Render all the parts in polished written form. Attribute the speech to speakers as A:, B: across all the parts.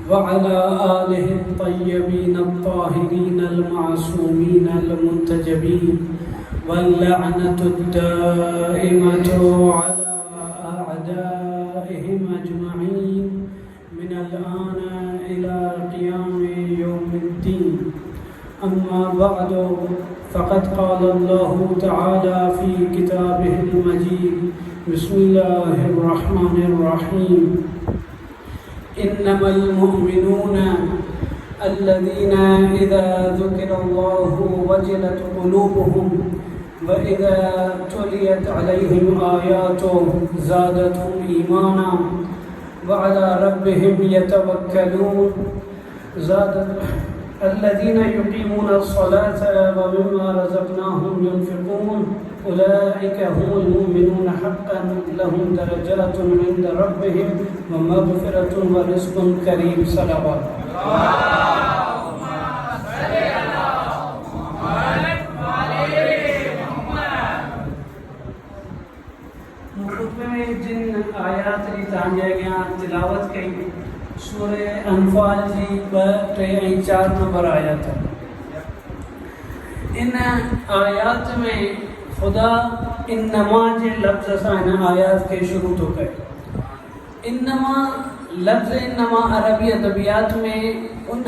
A: वअला आलिहि त्तय्यबीन त्ताहिरीन अलमासूमीन अलमुंतजबीन वल्लअनतु दाइमतु अला अअदाइहिम अजमईन मिनल आन इला क़ियामि यौमिद्दीन। अम्मा बअदु फ़क़द क़ाल अल्लाहु तआला फ़ी किताबिहिल मजीद बिस्मिल्लाहिर रहमानिर रहीम। इन्नमल मुअमिनूना अल्लज़ीना इज़ा ज़ुकिरल्लाहु वजिलत क़ुलूबुहुम व इज़ा तुलियत अलैहिम आयातुहु ज़ादतहुम ईमाना व अला रब्बिहिम यतवक्कलून। अल्लज़ीना युक़ीमूनस्सलात व मिम्मा रज़क़नाहुम युनफ़िक़ून उलाइका हुमुल मुमिनून हक़्क़न लहुम दरजातुन इंद रब्बिहिम व मग़फ़िरतुन व रिज़्क़ुन करीम। सल्लल्लाहु खुतबे में जिन आयात जी तव्हांजे अॻियां तिलावत कई सूरे अनफाल जी 2, 3 ऐं 4 नंबर आयत। इन आयात में खुदा इन्नमा जे लफ्ज़ सां इन आयात खे शुरू थो करे। इन्नमा लफ्ज़ इन्नमा अरबी अदबियात में उन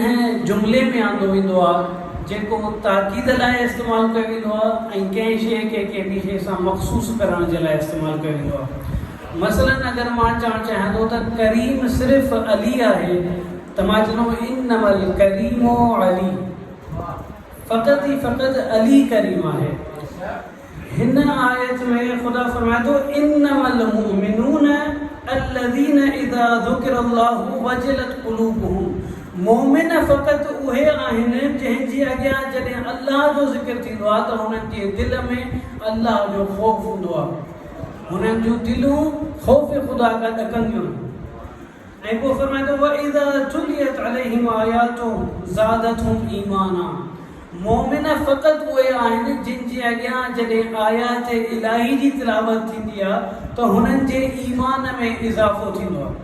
A: जुमिले में आंदो वेंदो आहे जेको ताक़ीद लाइ इस्तेमालु कयो वेंदो आहे ऐं कंहिं शइ खे कंहिं ॿी शइ सां मख़सूस करण जे लाइ इस्तेमालु कयो वेंदो आहे। मसलन अगर मां चवणु चाहियां थो त करीम सिर्फ़ अली आहे त मां चवंदुमि इन्नमल करीमो अली, फ़क़त ई फ़क़त अली करीम आहे। हिन आयत में ख़ुदा फरमाए थो इन्नमल मुअमिनून अल्लज़ीना इज़ा ज़ुकिरल्लाहु वजिलत क़ुलूबुहुम। मोमिन फ़क़त उहे आहिनि जंहिंजे अॻियां जॾहिं अल्लाह जो ज़िक्र थींदो आहे त हुननि जे दिलि में अल्लाह जो ख़ौफ़ हूंदो आहे, हुननि जूं दिलूं ख़ौफ़ ख़ुदा खां ॾकंदियूं आहिनि। ऐं पोइ फरमाए थो व इज़ा तुलियत अलैहिम आयातुहु ज़ादतहुम ईमाना। मोमिन फ़क़त उहे आहिनि जिन जे अॻियां जॾहिं आयात इलाही जी तिलावत थींदी आहे त हुननि जे ईमान में इज़ाफ़ो थींदो आहे।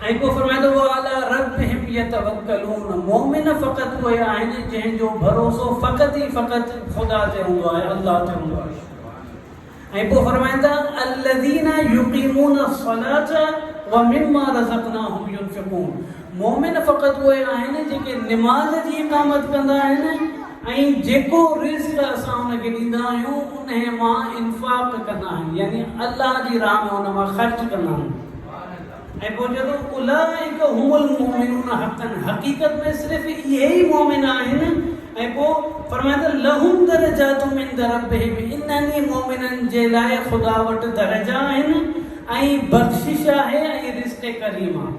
A: ऐं पोइ फरमाए थो व अला रब्बिहिम यतवक्कलून। मोमिन फ़क़त उहे आहिनि जंहिंजो भरोसो फ़क़त ई फ़क़त ख़ुदा ते हूंदो आहे, अल्लाह ते हूंदो आहे। ऐं पोइ फरमाईंदा अल्लज़ीना युक़ीमूनस्सलात व मिम्मा रज़क़नाहुम युनफ़िक़ून। मोमिन फ़क़त उहे आहिनि जेके निमाज़ जी इक़ामत कंदा आहिनि ऐं जेको रिज़्क़ असां हुनखे ॾींदा आहियूं उन मां इन्फ़ाक़ कंदा आहिनि, यानी अल्लाह जी राह में उन मां ख़र्च कंदा आहिनि। ऐं पोइ चवंदो उलाइका हुमुल मुमिनून हक़्क़न। हक़ीक़त में सिर्फ़ु इहे ई मोमिन आहिनि। ऐं पोइ फरमाए थो लहुम दरजातुन इंद रब्बिहिम। इन्हनि मोमिननि जे लाइ ख़ुदा वटि दरजा आहिनि ऐं बख़्शिश आहे ऐं रिज़्क़ करीम आहे।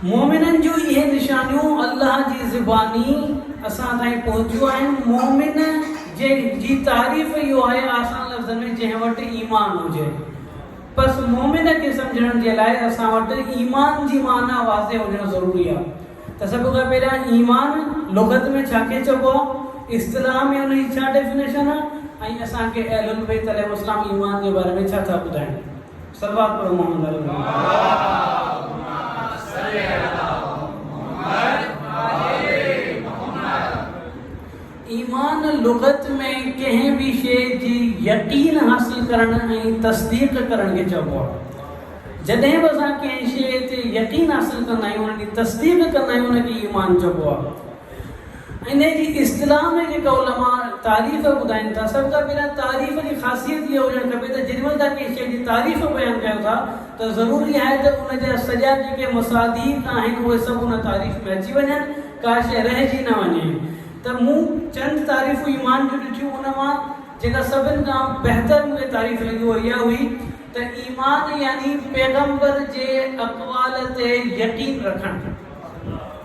A: मोमिननि जूं इहे निशानियूं अल्लाह जी ज़ुबानी असां ताईं पहुचियूं आहिनि। मोमिन जी तारीफ़ इहो आहे आसान लफ़्ज़नि में जंहिं वटि ईमान हुजे। बसि मोमिन खे सम्झण जे लाइ असां वटि ईमान जी माना वाज़े हुजणु ज़रूरी आहे। त सभ खां पहिरियां ईमान लुग़त में छा खे चइबो आहे, इस्तिलाह में उन जी छा डेफिनेशन आहे, ऐं असांखे अहलुल बैत अलैहिस्सलाम ईमान जे बारे में छा था ॿुधाइनि। सलवात पढ़ो मोहम्मद ईमान लुग़त में कंहिं बि शइ जी यकीन हासिल करण ऐं तस्दीक़ करण खे चइबो आहे। जॾहिं बि असां कंहिं शइ ते यकीन हासिल कंदा आहियूं, उन जी तस्दीक़ कंदा आहियूं, उनखे ईमान चइबो आहे। इन जी इस्तिलाह में जेका उलमा तारीफ़ ॿुधाइनि था, सभ खां पहिरियां तारीफ़ जी ख़ासियत इहा हुजणु खपे त जेॾी महिल तव्हां कंहिं शइ जी तारीफ़ बयानु कयो था त ज़रूरी आहे त उन जा सॼा जेके मसादीक़ आहिनि उहे सभु उन तारीफ़ में अची वञनि, का शइ रहिजी न वञे। त मूं चंद तारीफ़ूं ईमान जूं ॾिठियूं, उन मां जेका सभिनि खां बहितर मूंखे तारीफ़ लॻी उहा इहा हुई त ईमान यानी पैगंबर जे अक़वाल ते यकीन रखणु,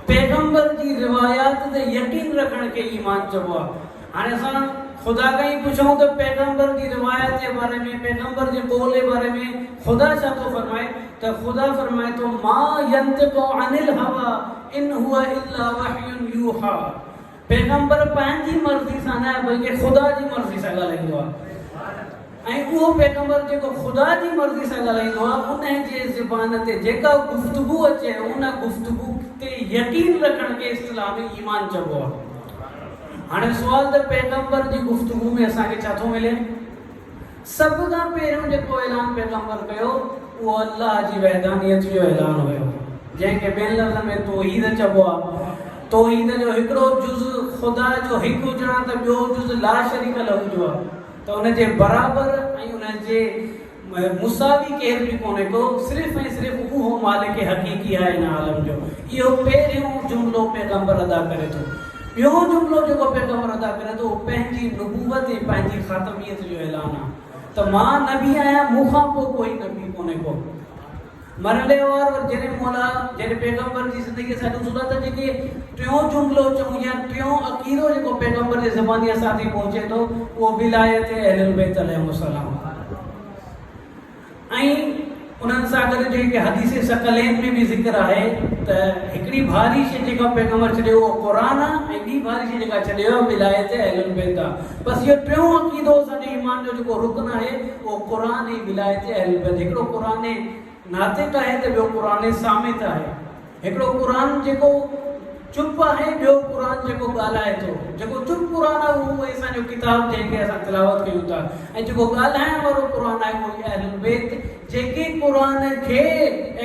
A: पैगंबर जी रिवायात ते यकीन रखण खे ईमान चइबो आहे। हाणे असां ख़ुदा खां ई पुछूं त पैगंबर जी रिवायत जे बारे में, पैगंबर जे क़ौल जे बारे में ख़ुदा छा थो फरमाए, त ख़ुदा फरमाए थो मा यंतिक़ु अनिल हवा इन हुवा इल्ला वहयुन यूहा। पैगंबर पंहिंजी मर्ज़ी सां न बल्कि ख़ुदा जी मर्ज़ी सां ॻाल्हाईंदो आहे। ऐं उहो पैगंबर जेको ख़ुदा जी मर्ज़ी सां ॻाल्हाईंदो आहे, उन जे ज़बान ते जेका गुफ़्तगू अचे उन गुफ़्तगू ते यकीन रखण खे इस्लामी ईमान चइबो आहे। हाणे सुवाल त पैगंबर जी गुफ़्तगू में असांखे छा थो मिले? सभ खां पहिरियों जेको ऐलान पैगंबर कयो उहो अल्लाह जी वहदानियत जो ऐलान हुयो, जंहिंखे ॿियनि लफ़्ज़नि में तौहीद चइबो आहे। तौहीद जो हिकिड़ो जुज़ ख़ुदा जो हिकु हुजणु आहे त ॿियो जुज़ ला शरीक लहू जो आहे, त उन जे बराबरि ऐं उन जे मुसावी केर बि कोन्हे को, सिर्फ़ु ऐं सिर्फ़ु उहो मालिक हक़ीक़ी आहे इन आलम जो। इहो पहिरियों जुमिलो पैगंबर अदा करे थो। ॿियो जुमिलो जेको पैगंबर अदा करे थो उहो पंहिंजी नबूवत ऐं पंहिंजी ख़ातमियत जो ऐलान आहे त मां नबी आहियां, मूंखां पोइ कोई नबी कोन्हे को। मरले वार जॾहिं मौला जॾहिं पैगंबर जी ज़िंदगी सां ॾिसूं था त जेके टियों जुमिलो चऊं या टियों अक़ीदो जेको पैगंबर जे ज़बानी सां थी पहुचे थो उहो विलायत अहलुल बैत अलैहिमुस्सलाम। ऐं उन्हनि सां गॾु जेके हदीस सकलैन में बि ज़िक्र आहे त हिकिड़ी भारी शइ जेका पैगंबर छॾियो उहो क़ुरान आहे, ऐं ॿी भारी शइ जेका छॾियो विलायत अहलुल बैत आहे। बसि इहो टियों अक़ीदो असांजे ईमान जो जेको रुकन आहे उहो क़ुरान ऐं विलायत अहलुल बैत। हिकिड़ो क़ुरान नातिक आहे त ॿियो क़ुरान सामित आहे। हिकिड़ो क़ुरान जेको चुप आहे, ॿियो क़ुरान जेको ॻाल्हाए थो। जेको चुप क़ुरान आहे उहो असांजो किताब जंहिंखे असां तिलावत कयूं था, ऐं जेको ॻाल्हाइण वारो क़ुरान आहे उहो अहलुल बैत जेके क़ुरान खे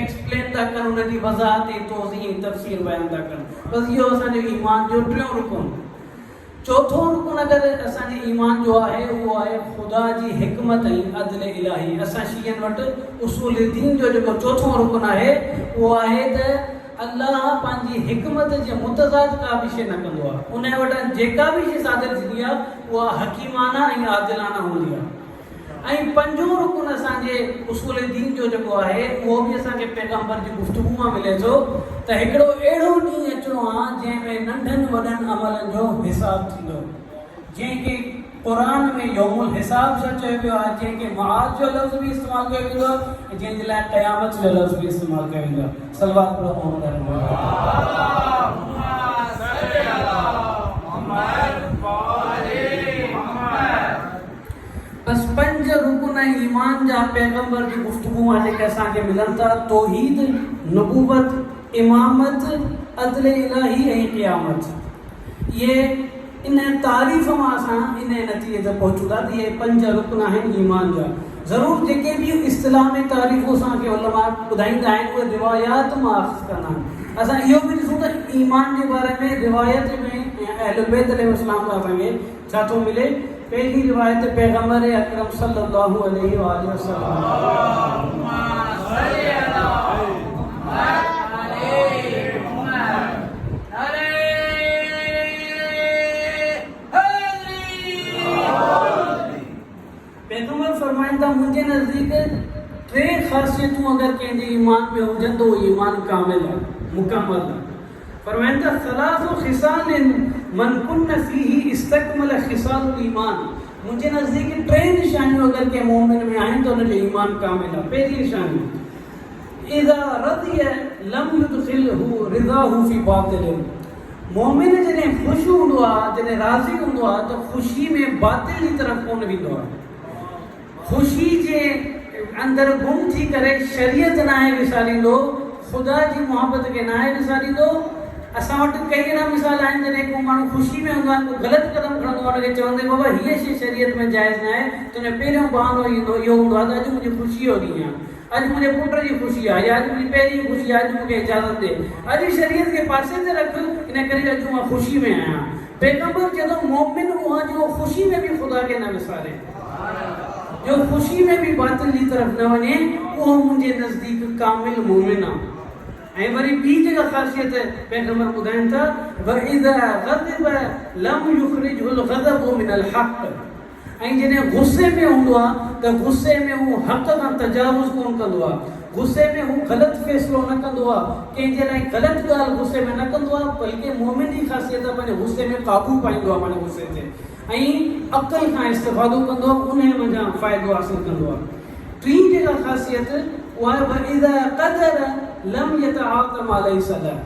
A: एक्सप्लेन था कनि, उन जी वज़ाहत ऐं तौज़ीह ऐं तफ़सीर बयान था कनि। बसि इहो असांजो ईमान जो टियों रुकन। चौथों रुकन अगरि असांजे ईमान जो आहे उहो आहे ख़ुदा जी हिकमत ऐं अदल इलाही। असां शीयनि वटि उसूल दीन जो जेको चौथों रुकन आहे उहो आहे त अल्लाह पंहिंजी हिकमत जे मुतज़ाद का बि शइ न कंदो आहे। उन वटि जेका बि शइ सादिर थींदी आहे उहा हकीमाना ऐं आदिलाना हूंदी आहे। ऐं पंजों रुकन असांजे उसूल दीन जो जेको आहे उहो बि असांखे पैगंबर जी गुफ़्तगू मां मिले थो त हिकिड़ो अहिड़ो ॾींहुं अचिणो आहे जंहिंमें नंढनि वॾनि अमलनि जो हिसाब थींदो, जंहिंखे क़ुरान में यौमुल हिसाब जो चयो वियो आहे, जंहिंखे मआद जो लफ़्ज़ बि इस्तेमालु कयो वेंदो आहे, ऐं जंहिंजे लाइ क़यामत जो लफ़्ज़ बि इस्तेमालु कयो वेंदो आहे। सलवात पढ़ो मोहम्मद। बस पंज रुकन ईमान जा पैगंबर जी गुफ़्तगू मां जेके असांखे मिलनि था, तौहीद, नबूवत, इमामत, अदल इलाही ऐं क़यामत। इहे इन तारीफ़ मां असां इन नतीजे ते पहुचूं था त इहे पंज रुकन आहिनि ईमान जा। ज़रूरु जेके बि इस्तिलाह में तारीफ़ूं असांखे उलमा ॿुधाईंदा आहिनि उहे रिवायात मां अख़्ज़ कंदा आहिनि। असां इहो बि ॾिसूं त ईमान जे बारे में रिवायत में अहलुल बैत अलैहिस्सलाम खां असांखे छा थो मिले। पहली रिवायत पैगंबर अकरम सल्लल्लाहु अलैहि वसल्लम पैगंबर फरमाइनि था मुंहिंजे नज़दीक टे ख़ासियतूं अगरि कंहिंजे ईमान में हुजनि त उहो ईमान कामिल आहे, मुकमल आहे। फरमाइनि था सलासु ख़िसालिन मन कुन्न फ़ीही इस्तकमल ख़िसालुल ईमान। मुंहिंजे नज़दीक टे निशानियूं अगरि कंहिं मोमिन में आहिनि त हुनजो ईमान कामिल आहे। पहिरीं निशानी इज़ा रदिया लम युदखिलहु रिज़ाहु फ़ी बातिल। मोमिन जॾहिं ख़ुशि हूंदो आहे, जॾहिं राज़ी हूंदो आहे त ख़ुशी में बातिल जी तरफ़ कोन वेंदो आहे। ख़ुशी जे अंदरि गुम थी करे शरीयत नाहे विसारींदो, ख़ुदा जी मोहबत खे नाहे विसारींदो। असां वटि कई अहिड़ा मिसाल आहिनि जॾहिं को माण्हू ख़ुशी में हूंदो आहे, को ग़लति क़दम खणंदो आहे, हुनखे चवंदे बाबा हीअ शइ शरीयत में जाइज़ न आहे, तुंहिंजो पहिरियों बहानो ईंदो इहो हूंदो आहे त अॼु मुंहिंजी ख़ुशी जो ॾींहुं आहे, अॼु मुंहिंजे पुट जी ख़ुशी आहे, या अॼु मुंहिंजी पहिरीं ख़ुशी आहे, अॼु मूंखे इजाज़त ॾे, अॼु शरीयत खे पासे ते रख, इन करे अॼु मां ख़ुशी में आहियां। पैगंबर चवंदो मोमिन उहो आहे जो ख़ुशी में बि ख़ुदा खे न विसारे, जो ख़ुशी में बि बातिल जी तरफ़ न वञे, उहो मुंहिंजे नज़दीक कामिल मोमिन आहे। ऐं वरी ॿी जेका ख़ासियत पैगंबर ॿुधाइनि था वइज़ा ग़ज़ब लम युख़रिजुल ग़ज़बु मिनल हक़। ऐं जॾहिं गुस्से में हूंदो आहे त गुस्से में हू हक़ खां तजावुज़ कोन कंदो आहे, गुस्से में हू ग़लति फ़ैसिलो न कंदो आहे, कंहिंजे लाइ ग़लति ॻाल्हि गुस्से में न कंदो आहे, बल्कि मोमिन जी ख़ासियत आहे पंहिंजे गुस्से में क़ाबू पाईंदो आहे पंहिंजे गुस्से ते, ऐं अक़ल खां इस्तिफ़ादो कंदो आहे, उन वञा फ़ाइदो हासिलु कंदो आहे। टी जेका ख़ासियत उहा वइज़ा क़दर लम यतआतम अलैहि सलाह।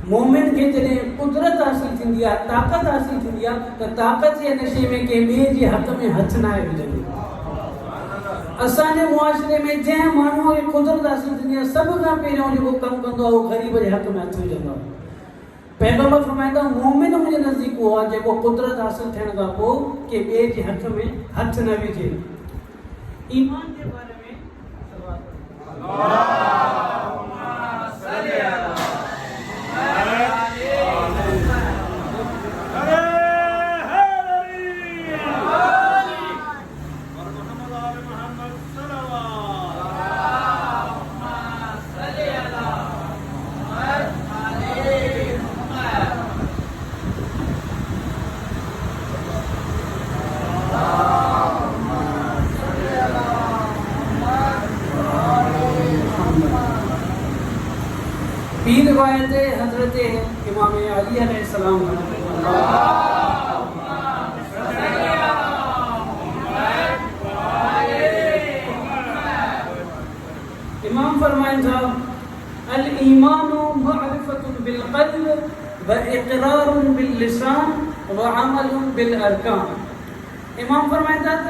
A: मोमिन खे जॾहिं कुदरत हासिल थींदी आहे, ताक़त हासिल थींदी आहे, त ताक़त जे नशे में कंहिं ॿिए जे हक़ में हथु न आहे विझंदो। असांजे मुआशरे में जंहिं माण्हूअ खे कुदरत हासिल थींदी आहे सभ खां पहिरियों जेको कमु कंदो आहे उहो ग़रीब जे हक़ में हथु विझंदो आहे। पैगंबर फरमाईंदा मोमिन मुंहिंजे नज़दीक उहो आहे जेको कुदरत हासिल थियण खां पोइ के ॿिए जे हक़ में हथु न विझे। ईमान जे बारे में ॿी रिवायत हज़रत इमाम अली अलैहिस्सलाम इमाम फरमाइनि था अल ईमानु मअरिफतुन बिल क़ल्ब व इक़रारुन बिल लिसान व अमलुन बिल अरकान। इमाम फरमाइनि था त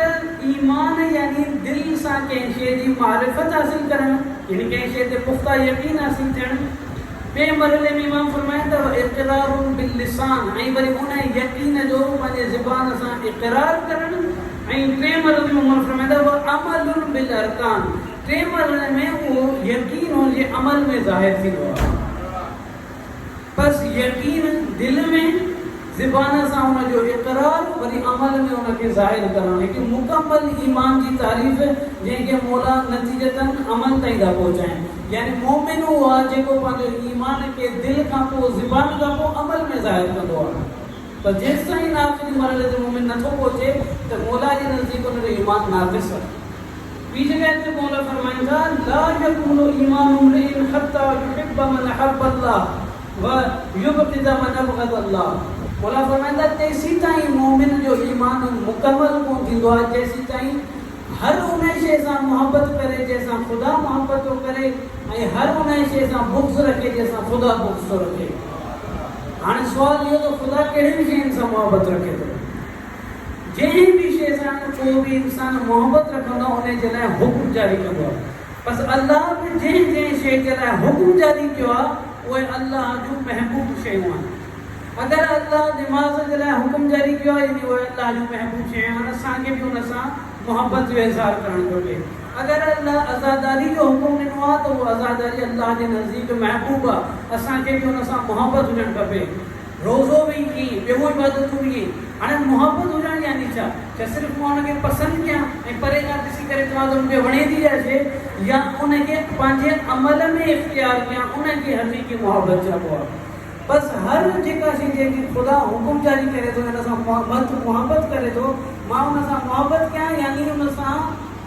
A: ईमान यानी दिल सां कंहिं शइ जी मारिफत हासिल करणु यानी कंहिं शइ ते पुख्ता यकीन हासिल थियणु। ॿिए मरहले में इमाम फरमाइनि था इक़रारुन बिल लिसान ऐं वरी उन यकीन जो पंहिंजे ज़ुबान सां इक़रार करणु। ऐं टे मरहले में उमर फरमाइनि था अमलुन बिल अरकान। टे मरहले में उहो यकीन हुनजे अमल में ज़ाहिर थींदो आहे। बसि यकीन दिल में ज़ुबान सां हुनजो इक़रार वरी अमल में हुनखे ज़ाहिर करणु। हिकु मुकमल ईमान जी तारीफ़ जंहिंखे मौला नतीजतन अमल ताईं था पहुचाइनि। यानी मोमिन उहो आहे जेको पंहिंजो ईमान खे दिल खां पोइ ज़ुबान खां पोइ अमल में ज़ाहिर कंदो आहे। पर जेसि ताईं आख़िरी मरहले ते मोमिन नथो पहुचे त मौला जे नज़दीक हुनजो ईमान नाक़िस आहे। ॿी जॻह ते मौला फरमाइनि था ला यकुनु ईमानु इम्रिइन हत्ता युहिब्ब मन अहब्ब अल्लाह व युबग़िद मन अबग़द अल्लाह। मौला फरमाइनि था तेसीं ताईं मोमिन जो ईमान मुकमल कोन थींदो आहे जेसीं ताईं हर उन शइ सां मोहबत करे जंहिंसां ख़ुदा मोहबत थो करे ऐं हर उन शइ सां बुग़्ज़ रखे जंहिंसां ख़ुदा बुग़्ज़ थो रखे। हाणे सुवालु इहो त ख़ुदा कहिड़ियुनि शयुनि सां मोहबत रखे थो। जंहिं बि शइ सां को बि इंसान मोहबत रखंदो आहे उन जे लाइ हुकुम जारी कंदो आहे। बसि अल्लाह बि जंहिं जंहिं शइ जे लाइ हुकुम जारी कयो आहे उहे अल्लाह जूं महबूब शयूं आहिनि। अगरि अल्लाह निमाज़ जे लाइ हुकुम जारी कयो आहे यानी उहे अल्लाह जूं महबूब शयूं आहिनि। असांखे बि उन सां मोहब्बत जो इज़हार करणु घुरिजे। अगरि अल्लाह आज़ादारी जो हुकुम ॾिनो आहे त उहा आज़ादारी अल्लाह जे नज़दीक महबूब आहे। असांखे बि उन सां मोहब्बत हुजणु खपे। रोज़ो बि ईअं ॿियो इबादतूं बि ईअं। हाणे मोहब्बत हुजणु यानी छा सिर्फ़ु मां हुनखे पसंदि कयां ऐं परे खां ॾिसी करे चवां त मूंखे वणे थी इहा शइ या उनखे पंहिंजे अमल में इख़्तियार कयां उनखे हक़ीक़ी मोहब्बत चइबो आहे। बसि हर जेका शइ जेकी ख़ुदा हुकुम जारी करे थो हिन सां मोहब्बत करे थो मां हुन सां मोहब्बत कयां यानी हुन सां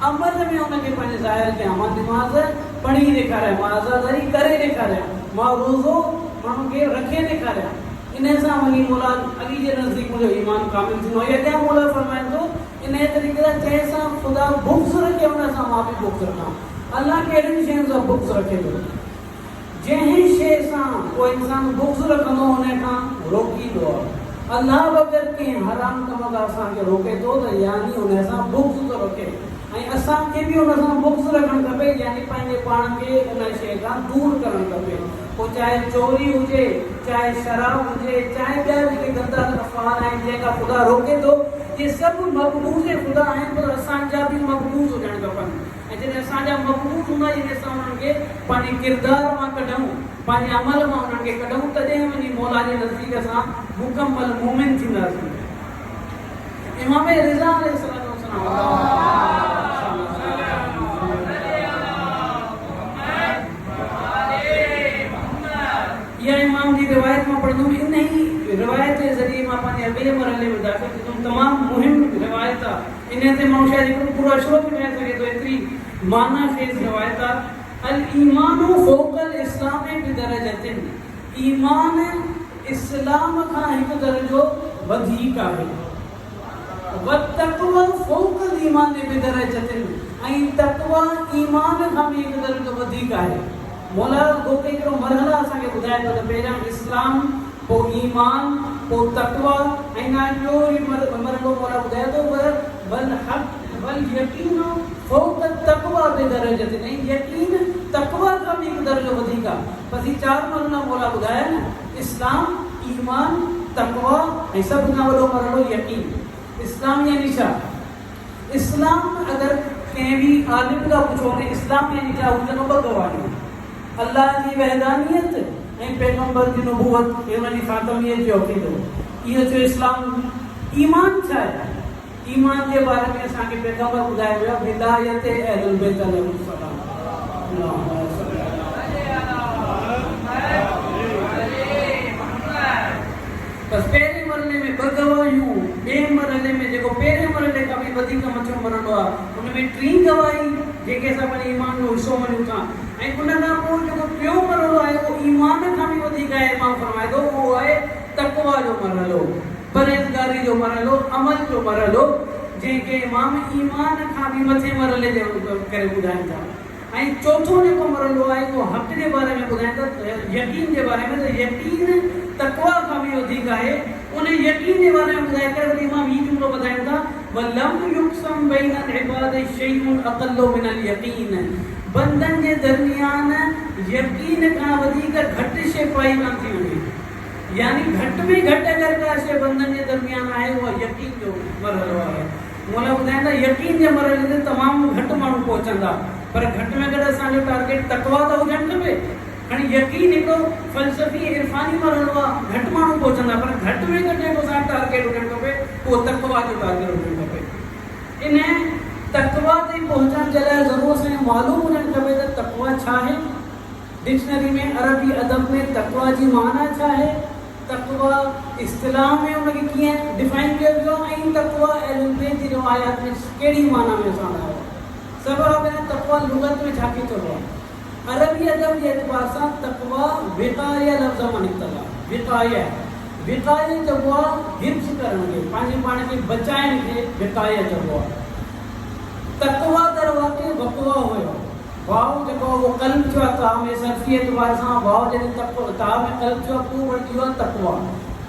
A: अमल में हुनखे पंहिंजे ज़ाहिर कयां। मां निमाज़ पढ़ी ॾेखारियां, मां आज़ादारी करे ॾेखारियां, मां रोज़ो माण्हुनि खे रखे ॾेखारियां। इन सां वञी मौला अली जे नज़दीक मुंहिंजो ईमान कामिल थींदो आहे। अॻियां मौला फरमाइनि थो इन तरीक़े सां जंहिंसां ख़ुदा बुग़्ज़ रखे हुन सां मां बि बुग़्ज़ रखां। अल्लाह कहिड़ियुनि शयुनि सां बुग़्ज़ रखे थो। जंहिं शइ सां को इंसान बुग़्ज़ रखंदो हुन खां रोकींदो आहे। अल्लाह बग़ैर कंहिं हराम कम खां असांखे रोके थो त यानी हुन सां बुग़्ज़ थो रखे ऐं असांखे बि हुन सां बुग़्ज़ रखणु खपे यानी पंहिंजे पाण खे उन शइ खां दूरि करणु खपे। पोइ चाहे चोरी हुजे, चाहे शराब हुजे, चाहे ॿिया जेके गंदा अफ़आल आहिनि जंहिंखां ख़ुदा रोके थो, इहे सभु मक़बूज़ ख़ुदा आहिनि पर असांजा बि मक़बूज़ हुजणु खपनि। ऐं जॾहिं असांजा मक़बूज़ हूंदा जॾहिं असां उन्हनि खे पंहिंजे किरदार मां कढूं पंहिंजे अमल मां उन्हनि खे कढूं तॾहिं वञी मौला जे नज़दीक असां मुकमल मोमिन थींदासीं। इमाम रिज़ा या इमाम जी रिवायत मां पढ़ंदुमि। इन ई रिवायत जे ज़रिए मां पंहिंजे अॻिले मरहले में दाख़िल थींदुमि। तमामु मुहिम रिवायत आहे। इन ते माण्हू शायदि हिकिड़ो पूरो अशरो बि ठाहे सघे थो। एतिरी माना खेज़ रिवायत आहे। अल ईमानु फ़ौक़ल इस्लाम बिदरजतिन। ईमान इस्लाम खां हिकु दर्जो वधीक आहे। वतक़वा फ़ौक़ल ईमान बिदरजतिन। ऐं तक़वा ईमान खां बि हिकु दर्जो वधीक आहे। मौला गोके हिकिड़ो मरहला असांखे ॿुधाए थो त पहिरियां इस्लाम, पोइ ईमान, पोइ तक़वा ऐं ॿियो मरहलो मौला ॿुधाए थो वल हक़ वल यकीन फ़ौक़ तक़वा बेदरजत नहीं, यकीन तक़वा का भी एक दर्जो वधीक आहे। बसि चार मरना मौला ॿुधाया न, इस्लाम, ईमान, तक़वा ऐं सभ खां वॾो मरहलो यकीन। इस्लाम यानी छा? इस्लाम अगर कंहिं बि आलिम खां पुछो वञे इस्लाम यानी छा, हू चवंदो ॿ गवाहियूं, अल्लाह जी वहदानियत ऐं पैगंबर जी नबूवत, ऐं उन जी ख़ातमियत जो अक़ीदो, इहो थियो इस्लाम। ईमान छा आहे? ईमान के बारे में असांखे पैगंबर ॿुधायो वियो विलायत अहलुल बैत अलैहिस्सलाम। बस पहिरें मरहले में ॿ गवाहियूं, ॿिए मरहले में जेको पहिरें मरहले खां बि वधीक मथियों मरहलो आहे उन में टी गवाही जेके असां पंहिंजे ईमान जो हिसो मञूं था। ऐं उन खां पोइ जेको टियों मरहलो आहे उहो ईमान खां बि वधीक आहे। इमाम फरमाए थो उहो आहे तक़वा जो मरहलो, परहेज़गारी जो मरहलो, अमल जो मरहलो, जंहिंखे इमाम ईमान खां बि मथे मरहले जे करे ॿुधाइनि था। ऐं चौथों जेको मरहलो आहे उहो हक़ जे बारे में ॿुधाइनि था, यकीन जे बारे में। त यकीन तक़वा खां बि वधीक आहे। उन यकीन जे बारे में ॿुधाए करे वरी इमाम हीउ जुमिलो ॿुधाइनि था, वलम युक़सम बैनल इबाद शैउन अक़ल्लु मिनल यकीन, बंदनि जे दरमियान यकीन खां वधीक घटि शइ पाई कान थी वञे। यानी घटि में घटि अगरि का शइ बंदनि जे दरमियान आहे उहा यकीन जो मरहलो आहे। मौला ॿुधाइनि था यकीन जे मरहले ते तमामु घटि माण्हू पहुचंदा, पर घटि में घटि असांजो टारगेट तक़वा त हुजणु खपे। हाणे यकीन हिकिड़ो फ़लसफ़ी इरफ़ानी मरहलो आहे, घटि माण्हू पहुचंदा, पर घटि में घटि जेको असांजो टारगेट हुजणु खपे उहो तक़वा जो टारगेट हुजणु खपे। इन तक़वा ते पहुचण जे लाइ ज़रूरु असांखे मालूम हुजणु खपे त तक़वा छा आहे। डिक्शनरी में अरबी अदब में तक़वा जी माना छा आहे, तक़वा इस्तिलाह में उनखे कीअं डिफाइन कयो वियो, ऐं तक़वा अहलुल बैत जी रिवायात में कहिड़ी माना में असां आयो। सभ खां पहिरियों तक़वा लुग़त में छा चइबो आहे? अरबी अदब जे एतबार सां तक़वा विक़ाया लफ़्ज़ मां निकितल आहे। विक़ाया चइबो आहे हिफ्ज़ करण खे, पंहिंजे पाण खे बचाइण खे विक़ाया चइबो आहे। तक़वा दर वाक़ई वक़वा हुयो, वाव जेको उहो क़ल्ब थियो आहे, तां में सर्फ़ी एतबार सां वाव जॾहिं तक़वा तां में क़ल्ब थियो आहे पोइ वठी वियो आहे तक़वा।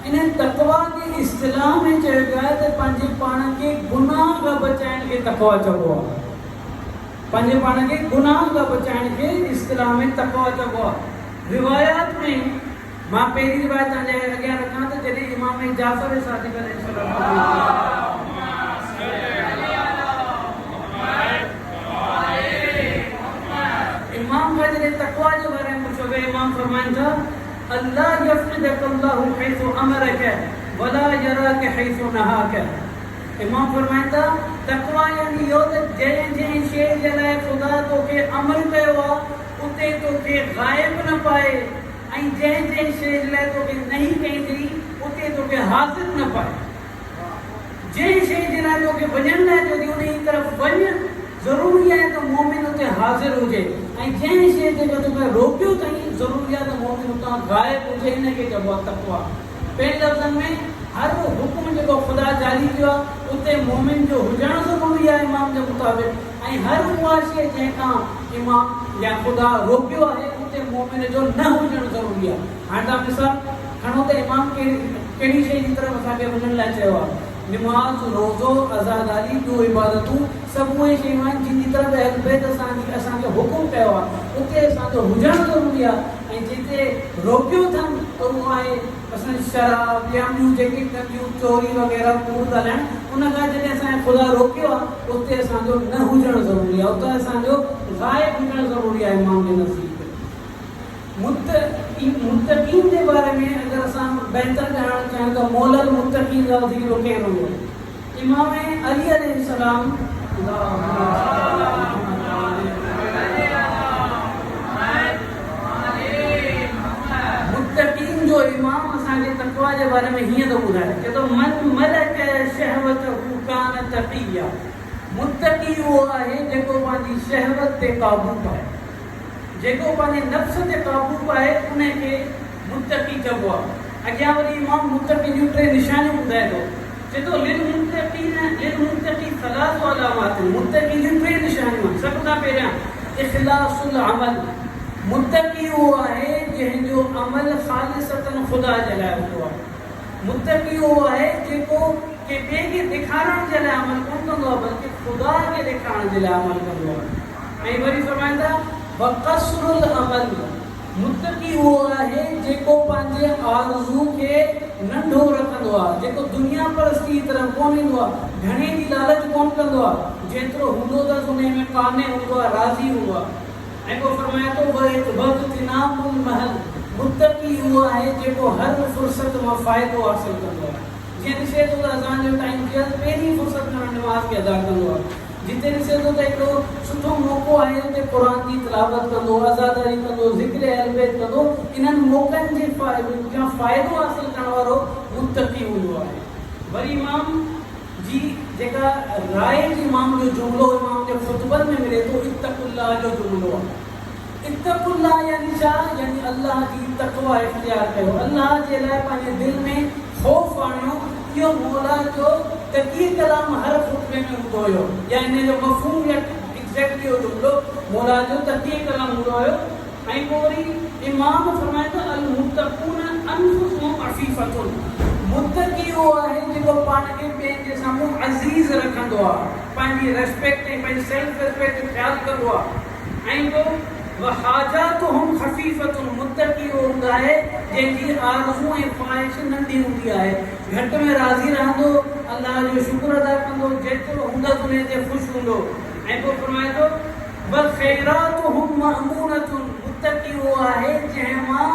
A: इन तक़वा खे इस्तिलाह में चयो वियो आहे त पंहिंजे पाण खे गुनाह खां बचाइण खे तक़वा चइबो आहे। पंहिंजे पाण खे गुनाह खां बचाइण खे इस्तिलाह में तक़वा चइबो आहे। रिवायात में मां पहिरीं रिवायत तव्हांजे अॻियां रखां त जॾहिं इमाम जाफ़र सादिक़ अलैहिस्सलाम इमाम का जॾहिं तक़वा जे बारे में पुछो वियो, इमाम फरमाइनि था अल्लाह यफ़्क़िदक अल्लाहु हैसु अमरक वला यराक हैसु नहाक। इमाम फरमाइनि था तक़वा यानी इहो त जंहिं जंहिं शइ जे लाइ ख़ुदा तोखे अमल कयो आहे उते तोखे ग़ाइब न पाए, ऐं जंहिं जंहिं शइ जे लाइ तोखे नहीं कंदी उते तोखे हाज़िर न पाए। जंहिं शइ जे लाइ तोखे वञण लाइ चयो थी उन जी तरफ़ वञ, ज़रूरी आहे त मोमिन उते हाज़िर हुजे, ऐं जंहिं शइ ते तोखे रोकियो अथई ज़रूरी आहे त मोमिन उतां ग़ाइब हुजे। इनखे चइबो आहे तक़वा। ॿियनि लफ़्ज़नि में हर हुकुम जेको ख़ुदा जारी कयो आहे उते मोमिन जो हुजणु ज़रूरी आहे इमाम जे मुताबिक़, ऐं हर उहा शइ जंहिंखां इमाम या ख़ुदा रोकियो आहे उते मोमिन जो न हुजणु ज़रूरी आहे। हाणे तव्हां मिसाल खणो त इमाम कहिड़ी शइ जी तरफ़ असांखे वञण लाइ चयो आहे। निमाज़, रोज़ो, अज़ादारी, ॿियूं इबादतूं सभु उहे शयूं आहिनि जिन जी तरफ़ अहल बैत असांखे हुकुम कयो आहे उते असांजो हुजणु ज़रूरी आहे। ऐं जिते रोकियो अथनि त उहो आहे असांजी शराब या ॿियूं जेके कंदियूं चोरी वग़ैरह कूड़ ॻाल्हाइण, उन खां जॾहिं असांखे ख़ुदा रोकियो आहे उते असांजो न हुजणु ज़रूरी आहे, उते असांजो ग़ाइब हुजणु ज़रूरी आहे इमाम जे नज़दीक। मुत्तक़ीन जे बारे में अगर असां बहितर ॼाणणु चाहियूं त मौलल मुत्तक़ीन जा ज़ीरो केरु हुयो? इमाम अली अलैहिस्सलाम मुत्तक़ीन जो इमाम असांखे तक़वा जे बारे में हीअं थो ॿुधाए, चए थो मन मलक शहवतहू कान तक़िया। मुत्तक़ी उहो आहे जेको पंहिंजी शहवत ते क़ाबू पाए, जेको पंहिंजे नफ़्स ते क़ाबू पाए उनखे मुत्तक़ी चइबो आहे। अॻियां वरी इमाम मुत्तक़ी जूं टे निशानियूं ॿुधाए थो, चए थो लिल मुत्तक़ी सलासु अलामात। मुत्तक़ी जूं टे निशानियूं आहिनि। सभ खां पहिरियां इख़लासुल अमल, मुत्तक़ी उहो आहे जंहिंजो अमल ख़ालिसतन ख़ुदा जे लाइ हूंदो आहे। मुत्तक़ी उहो आहे जेको के ॿिए खे ॾेखारण जे लाइ अमल कोन कंदो आहे, बल्कि ख़ुदा खे ॾेखारण जे लाइ अमल कंदो आहे। ऐं वरी फरमाईंदा वक़स्रुल अमल, मुत्तकी उहो आहे जेको पंहिंजे आरज़ू खे नंढो रखंदो आहे, जेको दुनिया परस्ती जी तरफ़ कोन ईंदो आहे, घणे जी लालच कोन कंदो आहे, जेतिरो हूंदो अथसि उन में काने हूंदो आहे, राज़ी हूंदो आहे। ऐं पोइ फरमाए थो वक़्तिनामुल महल, मुत्तकी उहो आहे जेको हर फ़ुर्सत मां फ़ाइदो हासिल कंदो आहे। जीअं ॾिसे थो त असांजो टाइम थियल पहिरीं फ़ुर्सत में नमाज़ खे अदा कंदो आहे, जिते ॾिसे थो त हिकिड़ो सुठो मौक़ो आहे उते क़ुर जी तिलावत कंदो, अज़ादारी कंदो, ज़िक्र अहल बैत कंदो, इन्हनि मौक़नि जे फ़ाइदो हासिल करण वारो मुत्तकी हूंदो आहे। वरी इमाम जी जेका राय जी इमाम जो जुमिलो इमाम जे ख़ुतबनि में मिले थो, इत्तक़ुल्लाह जो जुमिलो आहे। इत्तक़ुल्लाह यानी छा? यानी अल्लाह जी तक़वा इख्तियार कयो, अल्लाह जे लाइ पंहिंजे दिलि में ख़ौफ़ आणियो। इहो मौला जो तक़ी कलाम हर ख़ुतबे में हूंदो हुयो, या इन जो मफ़हूम या एग्ज़ैक्टली इहो जुमिलो मौला जो तक़ी कलाम हूंदो हुयो। ऐं पोइ वरी इमाम फरमाए थो अल मुत्तक़ून अनफुसुहुम अफ़ीफ़तुन, मुत्तकी उहो आहे जेको पाण खे ॿियनि जे साम्हूं अज़ीज़ रखंदो आहे, पंहिंजी रेस्पेक्ट ऐं पंहिंजी सेल्फ रेस्पेक्ट जो ख़्यालु कंदो आहे। ऐं पोइ वहाजातुहुम ख़फ़ीफ़तुन, मुत्तकी उहो हूंदो आहे जंहिंजी आरज़ू ऐं ख़्वाहिश नंढी हूंदी आहे, घटि में राज़ी रहंदो, अल्लाह जो शुक्र अदा कंदो, जेतिरो हूंदसि उन ते ख़ुशि हूंदो। ऐं पोइ फरमाए थो वल ख़ैरातुहुम मअमूनतुन, मुत्तकी उहो आहे जंहिं मां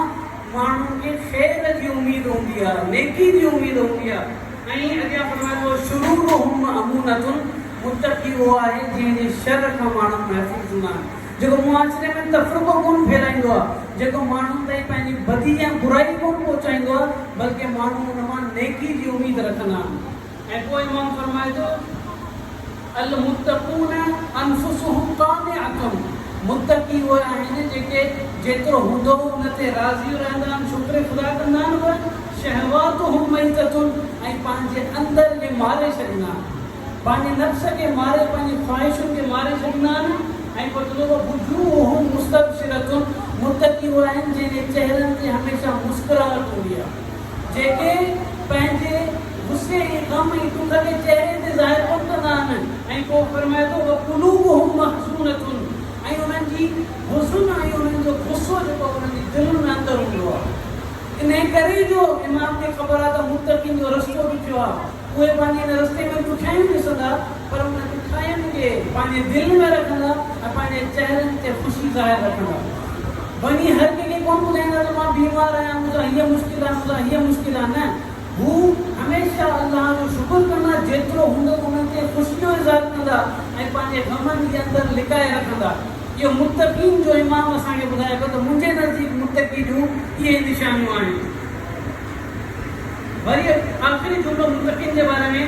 A: माण्हुनि खे ख़ैर जी उमेद हूंदी आहे, नेकी जी उमेद हूंदी आहे। ऐं अॻियां फरमाए थो शुरूरुहुम मअमूनतुन, मुत्तकी उहो आहे जंहिंजे शर खां माण्हू महफ़ूज़ हूंदा आहिनि, जेको मुआशिरे में तफ़रीक़ो कोन फैलाईंदो आहे, जेको माण्हुनि ताईं पंहिंजी बदी या बुराई कोन पहुचाईंदो आहे, बल्कि माण्हू हुन मां नेकी जी उमेद रखंदा आहिनि। ऐं पोइ इमाम फरमाए थो अल मुत्तक़ून अनफुसुहुम क़ानिअतुन, मुत्तकी उहे आहिनि जेके जेतिरो हूंदो उन ते राज़ी रहंदा आहिनि, शुक्र ख़ुदा कंदा आहिनि। शहवातुहुम मैततुन, ऐं पंहिंजे अंदरि खे मारे छॾींदा आहिनि, पंहिंजे नफ़्स खे मारे, पंहिंजी ख़्वाहिशुनि खे मारे छॾींदा आहिनि। ऐं पोइ चलो वुजूहुहुम मुस्तबशिरतुन, मुत्तकी उहे आहिनि जंहिंजे चहिरनि ते हमेशह मुस्कुराहट हूंदी आहे, जेके पंहिंजे गुस्से ऐं ग़म ऐं दुख खे चहिरे ते ज़ाहिर कोन कंदा आहिनि। ऐं पोइ फरमाए थो वक़ुलूबुहुम महसूनतुन, ऐं उन्हनि जी हुस्न ऐं उन्हनि जो गुस्सो जेको उन्हनि जी दिलि में अंदरि हूंदो आहे। इन करे जो इमाम खे ख़बर आहे त मुत्तक़ीन जो रस्तो ॾुखियो आहे, उहे पंहिंजे हिन रस्ते में ॾुखियाइयूं ॾिसंदा, पर उन ॾुखियाइयुनि खे पंहिंजे दिलि में रखंदा ऐं पंहिंजे चहिरनि ते ख़ुशी ज़ाहिर रखंदा। वञी हर कंहिंखे कोन ॿुधाईंदा त मां बीमार आहियां, मूंसां हीअ मुश्किल आहे, मूंसां हीअ मुश्किल आहे, न, हू हमेशह अल्लाह जो शुक्र कंदा, जेतिरो हूंदो उन ते ख़ुशी जो इज़हार कंदा ऐं पंहिंजे ग़मनि जे अंदरि लिकाए रखंदा। इहो मुत्तक़ीन जो इमाम असांखे ॿुधाए पियो त मुंहिंजे नज़दीक मुत्तकी जूं इहे निशानियूं आहिनि। वरी आख़िरी जुमिलो मुत्तक़ीन जे बारे में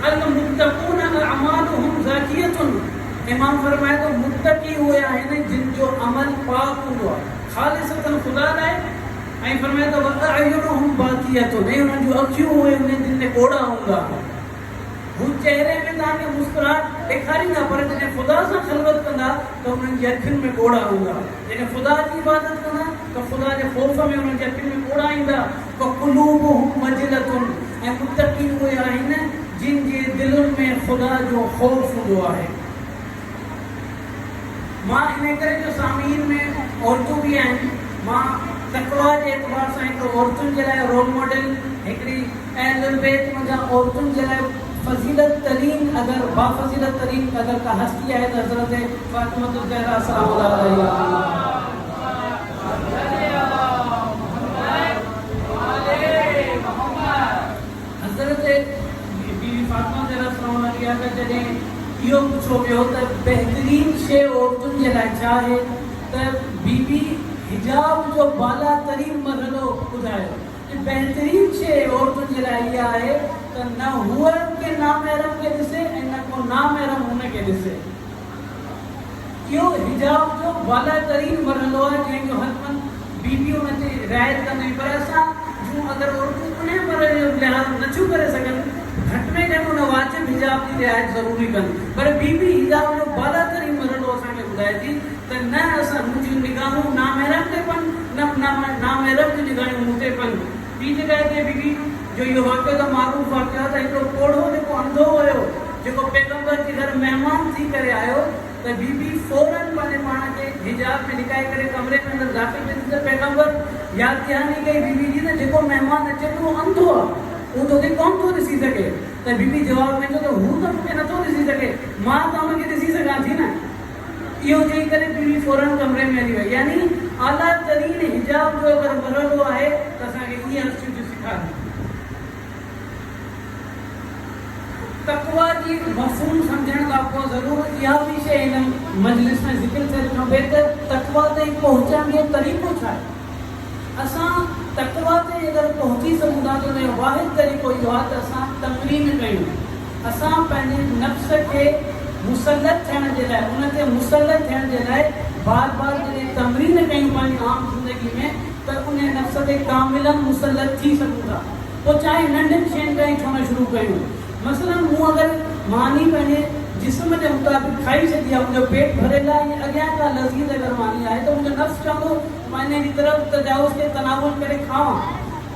A: अल मुत्तक़ून अअमालुहुम ज़ाकियतुन, इमाम फरमाए थो मुत्तकी उहे आहिनि जिन जो अमल पाक हूंदो आहे, ख़ालिसतन ख़ुदा लाइ। ऐं फरमाए थो वअयुनुहुम बाक़ियतुन, ऐं उन्हनि जूं अखियूं उहे उन्हनि जिन में कोड़ा हूंदा, हू चहिरे में तव्हांखे मुस्कुराहट ॾेखारींदा, पर जॾहिं ख़ुदा सां ख़िलवत कंदा त उन्हनि जी अखियुनि में कोड़ा हूंदा, जॾहिं ख़ुदा जी इबादत कंदा त ख़ुदा जे ख़ौफ़ में उन्हनि जी अखियुनि में कोड़ा ईंदा। वक़ुलूबुहुम वजिलतुन, ऐं मुत्तक़ी उहे आहिनि जिन जे दिलुनि में ख़ुदा जो ख़ौफ़ हूंदो आहे। मां इन करे जो सामीन में औरतूं बि आहिनि, मां तक़वा जे एतबार सां हिकु औरतुनि जे लाइ रोल मॉडल हिकिड़ी अहल बैत मंझां औरतुनि जे लाइ फज़ीलत तरीन अगर बाफ़ज़ीलत तरीन अगर का हस्ती है तो हज़रत फ़ातिमा ज़हरा सलाम अलैहा। हज़रत बीवी फ़ातिमा ज़हरा सलाम अलैहा का जॾहिं इहो पुछो वियो त बहितरीन शइ औरतुनि जे लाइ छा आहे, त बीबी हिजाब जो बाला तरीन मरहलो ॿुधायो। बेहतरीन शइ औरतुनि जे लाइ इहा आहे त न हूअ के नामहरम खे ॾिसे ऐं न को नामहरम हुनखे ॾिसे। इहो हिजाब जो बालातरीन मरहलो आहे जंहिंजो हथमन बीबी हुन ते रिआयत कंदा आहिनि, पर असां जूं अगरि औरतूं उन मरहले जो लिहाज़ नथियूं करे सघनि, घटि में घटि हुन वाजिब हिजाब जी रिआयत ज़रूरी कनि, पर बीबी हिजाब जो बालातरीन मरहलो असांखे ॿुधाए थी त न असां मुंहिंजियूं निगाहूं नामहरम ते पन, न नामहरम जूं निगाहूं मूं ते पन, ॿी जॻह ते बीबी जो इहो वाक़ियो त मारूफ़ वाक़ियो आहे त हिकिड़ो कोढ़ो जेको अंधो हुयो जेको पैगंबर जे घर महिमान थी करे आयो त बीबी फौरन पंहिंजे पाण खे हिजाब में लिकाए करे कमरे में अंदरि दाख़िल थी त पैगंबर यादि दहानी कई बीबी जी त जेको महिमान अचे थो उहो अंधो आहे उहो तोखे कोन थो ॾिसी सघे त बीबी जवाब में चयो त हू त मूंखे नथो ॾिसी सघे मां त हुनखे ॾिसी सघां थी न इहो चई करे बीबी फौरन कमरे में हली वई यानी आला तरीन हिजाब जो अगरि मरहलो आहे त असांखे इहे हस्तियूं सेखारनि तक़वा जी मफ़हूम सम्झण खां पोइ ज़रूरु इहा बि शइ हिन मजलिस में ज़िक्र थियणु खपे त तक़वा ताईं पहुचण जो तरीक़ो छा आहे असां तक़वा ते अगरि पहुची सघूं था त उनजो वाहिद तरीक़ो इहो आहे त असां तमरीन कयूं असां पंहिंजे नफ़्स खे मुसलत थियण जे लाइ उन ते मुसलत थियण जे लाइ बार बार जॾहिं तमरीन कयूं पंहिंजी आम ज़िंदगी में त उन नफ़्स ते कामिलन मुसलत थी सघूं था पोइ चाहे नंढनि शयुनि खां ई ठहणु शुरू कयूं मसलन मूं अगरि मानी पंहिंजे जिस्म जे मुताबिक़ खाई छॾी आहे मुंहिंजो पेट भरियल आहे ऐं अॻियां का लज़ीज़ अगरि मानी आहे त मुंहिंजो नफ़्स चवंदो मां इन जी तरफ़ तजावुज़ खे तनावुल करे खावां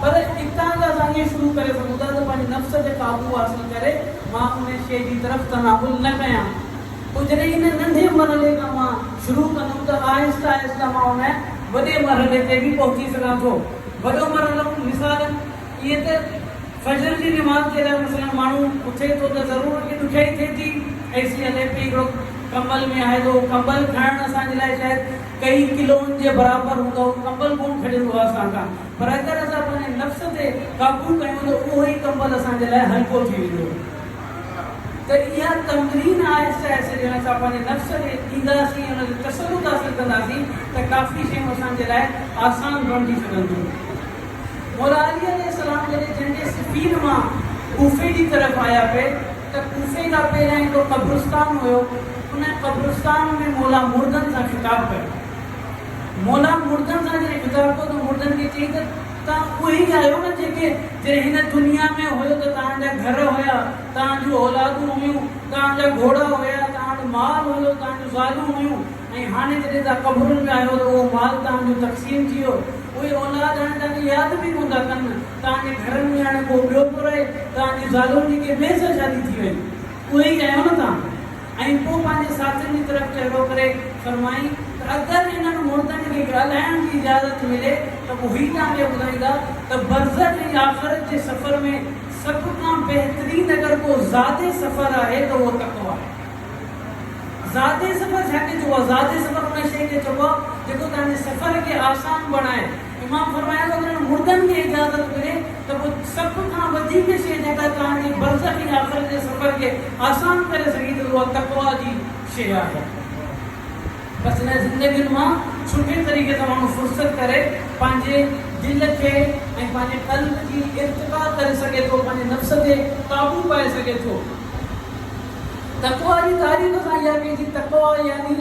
A: पर हितां खां असां ईअं शुरू करे सघूं था त पंहिंजे नफ़्स ते क़ाबू हासिल करे मां उन शइ जी तरफ़ तनावुल न कयां पोइ जॾहिं इन नंढे मरहले खां मां शुरू कंदुमि त आहिस्ता आहिस्ता मां उन वॾे मरहले ते बि पहुची सघां थो वॾो मरहलो मिसाल इहे त फजर जी नमाज़ जे लाइ मसलन माण्हू उथे थो त ज़रूरु की ॾुखियाई थिए थी एसी हले पई हिकिड़ो कंबल में आहे थो कंबल खणणु असांजे लाइ शायदि कई किलोनि जे बराबरि हूंदो कंबल कोन खणंदो आहे असां खां पर अगरि असां पंहिंजे नफ़्स ते क़ाबू कयूं त उहो ई कंबल असांजे लाइ हल्को थी वेंदो त इहा तमरीन आहिस्ते आहिस्ते जॾहिं असां पंहिंजे नफ़्स खे ॾींदासीं हुनखे तसलुत हासिल कंदासीं त काफ़ी शयूं असांजे लाइ आसान बणिजी सघंदियूं मौला अली अलैहिस्सलाम जॾहिं जंहिंजे सिफ़ीन मां कूफे जी तरफ़ आया पे त कूफे खां पहिरियां हिकिड़ो क़ब्रिस्तान हुयो उन क़ब्रिस्तान में मौला मुर्दनि सां ख़िताब कयो मौला मुर्दनि सां जॾहिं ख़िताब कयो त मुर्दनि खे चई त तव्हां उहे ई आहियो न जेके जॾहिं हिन दुनिया में हुयो त तव्हांजा घर हुया तव्हांजूं औलादूं हुयूं तव्हांजा घोड़ा हुया तव्हांजो माल हुयो तव्हांजूं ज़ालूं हुयूं ऐं हाणे जॾहिं तव्हां क़ब्रुनि में आहियो त उहो माल तव्हांजो तक़सीम थी वियो उहे औलाद हाणे तव्हांखे यादि बि कोन था कनि तव्हांजे घरनि में हाणे को ॿियो थो रहे तव्हांजी ज़ालुनि जी ॿिए सां शादी थी वई उहे ई आहियो न तव्हां ऐं पोइ पंहिंजे साथियुनि जी तरफ़ चहिरो करे फरमाई त अगरि हिननि मुर्दनि खे ॻाल्हाइण जी इजाज़त मिले त उहे ई तव्हांखे ॿुधाईंदा त बरज़ख ऐं आख़िरत जे सफ़र में सभ खां बहितरीन अगरि को ज़ाते सफ़र आहे त उहो तक़वा आहे ज़ाते सफ़र छाखे चइबो आहे ज़ाते सफ़र उन शइ खे चइबो आहे जेको तव्हांजे सफ़र खे आसान बणाए इमाम फरमाया त अगरि मुर्दनि खे इजाज़त मिले त पोइ सभ खां वधीक शइ जेका तव्हांजे बरज़ख ऐं आख़िरत जे सफ़र खे आसान करे सघी त उहा तक़वा जी शइ आहे बसि हिन ज़िंदगियुनि मां सुठे तरीक़े सां माण्हू फ़ुर्सत करे पंहिंजे दिलि खे ऐं पंहिंजे क़ल्ब जी इर्तिक़ा करे सघे थो पंहिंजे नफ़्स ते क़ाबू पाए सघे थो तक़वा जी तारीफ़ सां इहा कई तक़वा यानी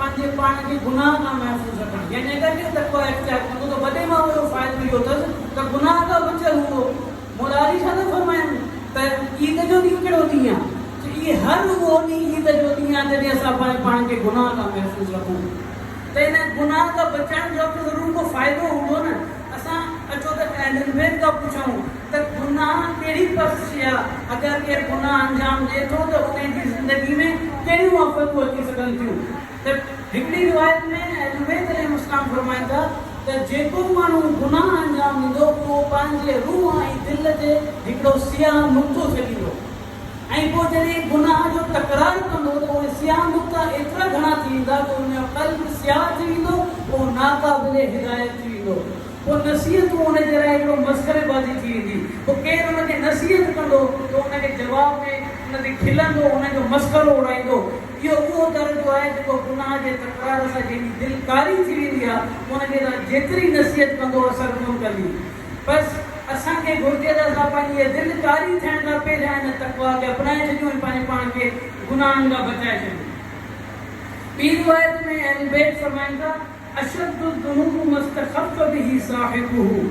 A: पंहिंजे पाण खे गुनाह खां महफ़ूज़ रखणु यानी अगरि के तक़वा इख्तियार कंदो त वॾे मां वॾो फ़ाइदो इहो अथसि त गुनाह खां बचियल हूंदो मौला अली छा था फरमाइनि त ईद जो ॾींहुं कहिड़ो ॾींहुं आहे इहे हर उहो ॾींहुं ईद जो ॾींहुं आहे जॾहिं असां पंहिंजे पाण खे गुनाह खां महफ़ूज़ रखूं त हिन गुनाह खां बचण जो बि ज़रूरु को फ़ाइदो हूंदो न असां अचो त अहल खां पुछूं त गुनाह कहिड़ी पस शइ आहे अगरि केरु गुनाह अंजाम ॾिए थो त उन जी ज़िंदगी में कहिड़ियूं आफ़तूं अची सघनि थियूं त हिकिड़ी रिवायत में अहल अलैहिस्सलाम फरमाइनि था त जेको माण्हू गुनाह अंजाम ॾींदो उहो पंहिंजे रूह ऐं दिलि ते हिकिड़ो सियाह नुक़्तो छॾींदो ऐं पोइ जॾहिं गुनाह जो तकरार कंदो त उहे सियाह नुक़्ता एतिरा घणा थी वेंदा त उनजो क़ल्ब सियाह थी वेंदो पोइ नाक़ाबिल हिदायत थी वेंदो पोइ नसीहतूं उनजे लाइ हिकिड़ो मस्ख़रेबाज़ी थी वेंदी पोइ केरु उनखे नसीहत कंदो त उनखे जवाब में उनते खिलंदो उनजो मस्ख़रो उड़ाईंदो इहो उहो दर्जो आहे जेको गुनाह जे तकरार सां जंहिंजी दिलि कारी थी वेंदी आहे उनखे तव्हां जेतिरी नसीहत कंदो असर कोन कंदी बसि असांखे घुर्जे त असां पंहिंजी दिलि कारी थियण खां पहिरियां हिन तक़वा खे अपनाए छॾियूं ऐं पंहिंजे पाण खे गुनाहनि खां बचाए छॾियूं ॿी रिवायत में अहल बैत फरमाइनि था अशद्दु ज़ुनूब मस्तख़फ़ बिही साहिबुहु